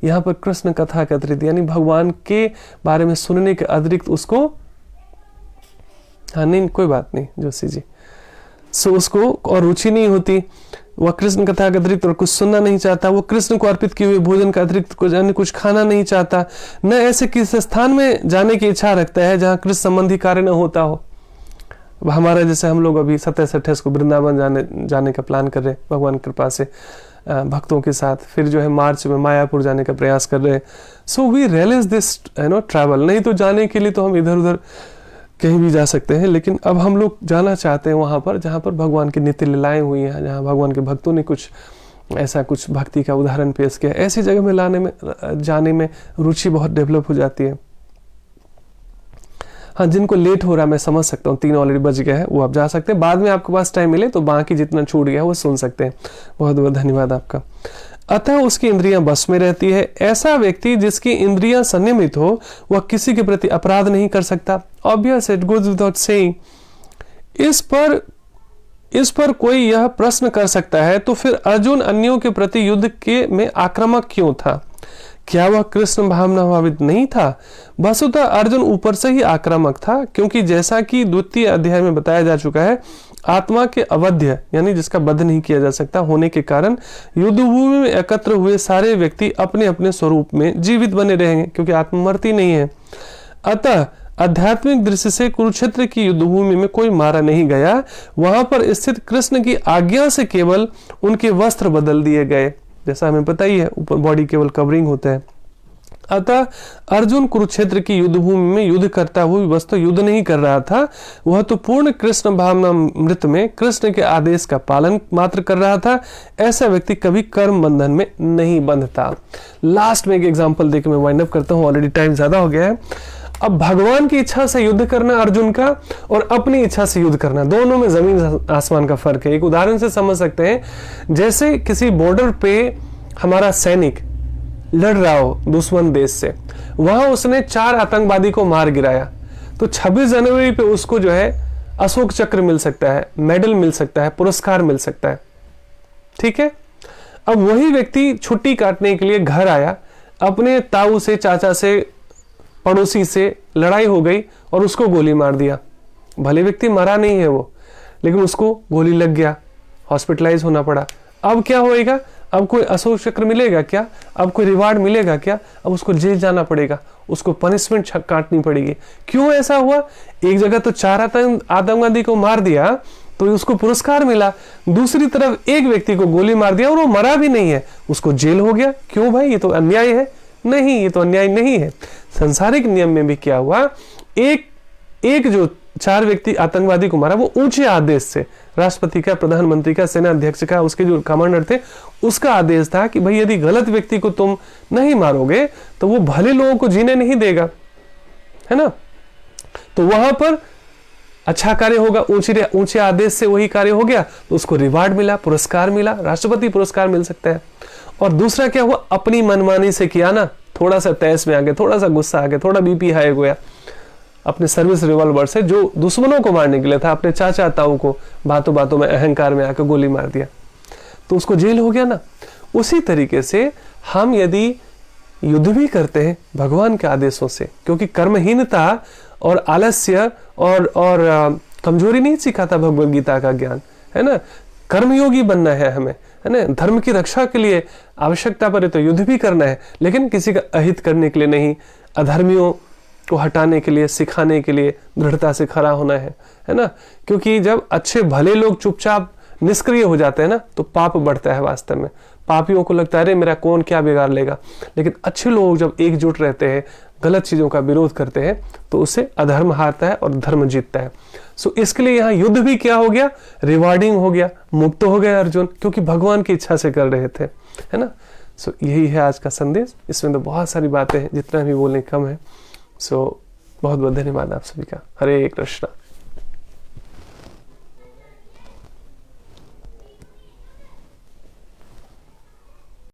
यहाँ पर कृष्ण कथा के अतिरिक्त, यानी भगवान के बारे में सुनने के अतिरिक्त उसको, हाँ नहीं कोई बात नहीं जोशी जी, उसको और रुचि नहीं होती। वह कृष्ण कथा के अतिरिक्त और कुछ सुनना नहीं चाहता। वो कृष्ण को अर्पित किए हुए भोजन का अतिरिक्त कुछ खाना नहीं चाहता। न ऐसे किसी स्थान में जाने की इच्छा रखता है जहाँ कृष्ण संबंधी कार्य न होता हो। हमारा जैसे हम लोग अभी 27-28 को वृंदावन जाने का प्लान कर रहे हैं भगवान कृपा से भक्तों के साथ। फिर जो है मार्च में मायापुर जाने का प्रयास कर रहे हैं। So we realise this travel. नहीं तो जाने के लिए तो हम इधर उधर कहीं भी जा सकते हैं, लेकिन अब हम लोग जाना चाहते हैं वहाँ पर जहाँ पर भगवान की नित्य लीलाएं हुई हैं, जहाँ भगवान के भक्तों ने कुछ ऐसा कुछ भक्ति का उदाहरण पेश किया। ऐसी जगह में जाने में रुचि बहुत डेवलप हो जाती है। हाँ, जिनको लेट हो रहा है मैं समझ सकता हूँ, 3 ऑलरेडी बज गया है, वो आप जा सकते हैं। बाद में आपके पास टाइम मिले तो बाकी जितना छूट गया वो सुन सकते हैं। बहुत बहुत धन्यवाद आपका। अतः उसकी इंद्रियां बस में रहती है। ऐसा व्यक्ति जिसकी इंद्रियां संयमित हो वह किसी के प्रति अपराध नहीं कर सकता। Obvious, it goes without saying. इस पर कोई यह प्रश्न कर सकता है तो फिर अर्जुन अन्यों के प्रति युद्ध के में आक्रामक क्यों था? क्या वह कृष्ण भावना भावित नहीं था? वस्तुतः अर्जुन ऊपर से ही आक्रामक था, क्योंकि जैसा कि द्वितीय अध्याय में बताया जा चुका है, आत्मा के अवध्य यानी जिसका वध नहीं किया जा सकता होने के कारण युद्धभूमि में एकत्र हुए सारे व्यक्ति अपने अपने स्वरूप में जीवित बने रहेंगे, क्योंकि आत्मा मरती नहीं है। अतः आध्यात्मिक दृष्टि से कुरुक्षेत्र की युद्धभूमि में कोई मारा नहीं गया। वहां पर स्थित कृष्ण की आज्ञा से केवल उनके वस्त्र बदल दिए गए, जैसा हमें पता ही है, ऊपर बॉडी केवल कवरिंग होता है। अतः अर्जुन कुरुक्षेत्र की युद्धभूमि में युद्ध करता हुआ वस्तु युद्ध नहीं कर रहा था, वह तो पूर्ण कृष्ण भावना मृत में कृष्ण के आदेश का पालन मात्र कर रहा था। ऐसा व्यक्ति कभी कर्म बंधन में नहीं बंधता। लास्ट में एक एग्जांपल देकर मैं वाइंड अप करता हूं, ऑलरेडी टाइम ज्यादा हो गया है। अब भगवान की इच्छा से युद्ध करना अर्जुन का और अपनी इच्छा से युद्ध करना, दोनों में जमीन आसमान का फर्क है। एक उदाहरण से समझ सकते हैं, जैसे किसी बॉर्डर पे हमारा सैनिक लड़ रहा हो दुश्मन देश से, वहां उसने 4 आतंकवादी को मार गिराया, तो 26 जनवरी पे उसको जो है अशोक चक्र मिल सकता है, मेडल मिल सकता है, पुरस्कार मिल सकता है। ठीक है, अब वही व्यक्ति छुट्टी काटने के लिए घर आया, अपने ताऊ से, चाचा से, पड़ोसी से लड़ाई हो गई और उसको गोली मार दिया। भले व्यक्ति मरा नहीं है वो, लेकिन उसको गोली लग गया, हॉस्पिटलाइज होना पड़ा। अब क्या होएगा? अब कोई अशोक चक्र मिलेगा क्या? अब कोई रिवार्ड मिलेगा क्या? अब उसको जेल जाना पड़ेगा, उसको पनिशमेंट काटनी पड़ेगी। क्यों ऐसा हुआ? एक जगह तो 4 आतंकवादी को मार दिया तो उसको पुरस्कार मिला, दूसरी तरफ एक व्यक्ति को गोली मार दिया और वो मरा भी नहीं है, उसको जेल हो गया। क्यों भाई, ये तो अन्याय है। नहीं, ये तो अन्याय नहीं है। सांसारिक नियम में भी क्या हुआ, एक जो 4 व्यक्ति आतंकवादी को मारा, वो ऊंचे आदेश से, राष्ट्रपति का, प्रधानमंत्री का, सेना अध्यक्ष का, उसके जो कमांडर थे, उसका आदेश था कि भाई यदि गलत व्यक्ति को तुम नहीं मारोगे तो वो भले लोगों को जीने नहीं देगा, है ना। तो वहां पर अच्छा कार्य होगा, ऊंचे आदेश से वही कार्य हो गया तो उसको रिवार्ड मिला, पुरस्कार मिला, राष्ट्रपति पुरस्कार मिल सकता है। और दूसरा क्या हुआ, अपनी मनमानी से किया ना, थोड़ा सा तैस में आ गया, थोड़ा सा गुस्सा आ गया, थोड़ा बीपी हाई हो गया, अपने सर्विस रिवॉल्वर से जो दुश्मनों को मारने के लिए था, अपने चाचा ताऊ को बातों बातों में अहंकार में आकर गोली मार दिया, तो उसको जेल हो गया ना। उसी तरीके से हम यदि युद्ध भी करते हैं भगवान के आदेशों से, क्योंकि कर्महीनता और आलस्य और कमजोरी नहीं सिखाता भगवद गीता का ज्ञान, है ना। कर्मयोगी बनना है हमें, है ना। धर्म की रक्षा के लिए आवश्यकता पड़े तो युद्ध भी करना है, लेकिन किसी का अहित करने के लिए नहीं, अधर्मियों को हटाने के लिए, सिखाने के लिए दृढ़ता से खड़ा होना है ना। क्योंकि जब अच्छे भले लोग चुपचाप निष्क्रिय हो जाते हैं ना, तो पाप बढ़ता है। वास्तव में पापियों को लगता है अरे मेरा कौन क्या बिगाड़ लेगा, लेकिन अच्छे लोग जब एकजुट रहते हैं, गलत चीजों का विरोध करते हैं, तो उससे अधर्म हारता है और धर्म जीतता है। सो इसके लिए यहाँ युद्ध भी क्या हो गया, रिवार्डिंग हो गया, मुक्त हो गया अर्जुन, क्योंकि भगवान की इच्छा से कर रहे थे, है ना। सो यही है आज का संदेश। इसमें तो बहुत सारी बातें हैं, जितना भी बोलने कम है। सो बहुत बहुत धन्यवाद आप सभी का। हरे कृष्णा।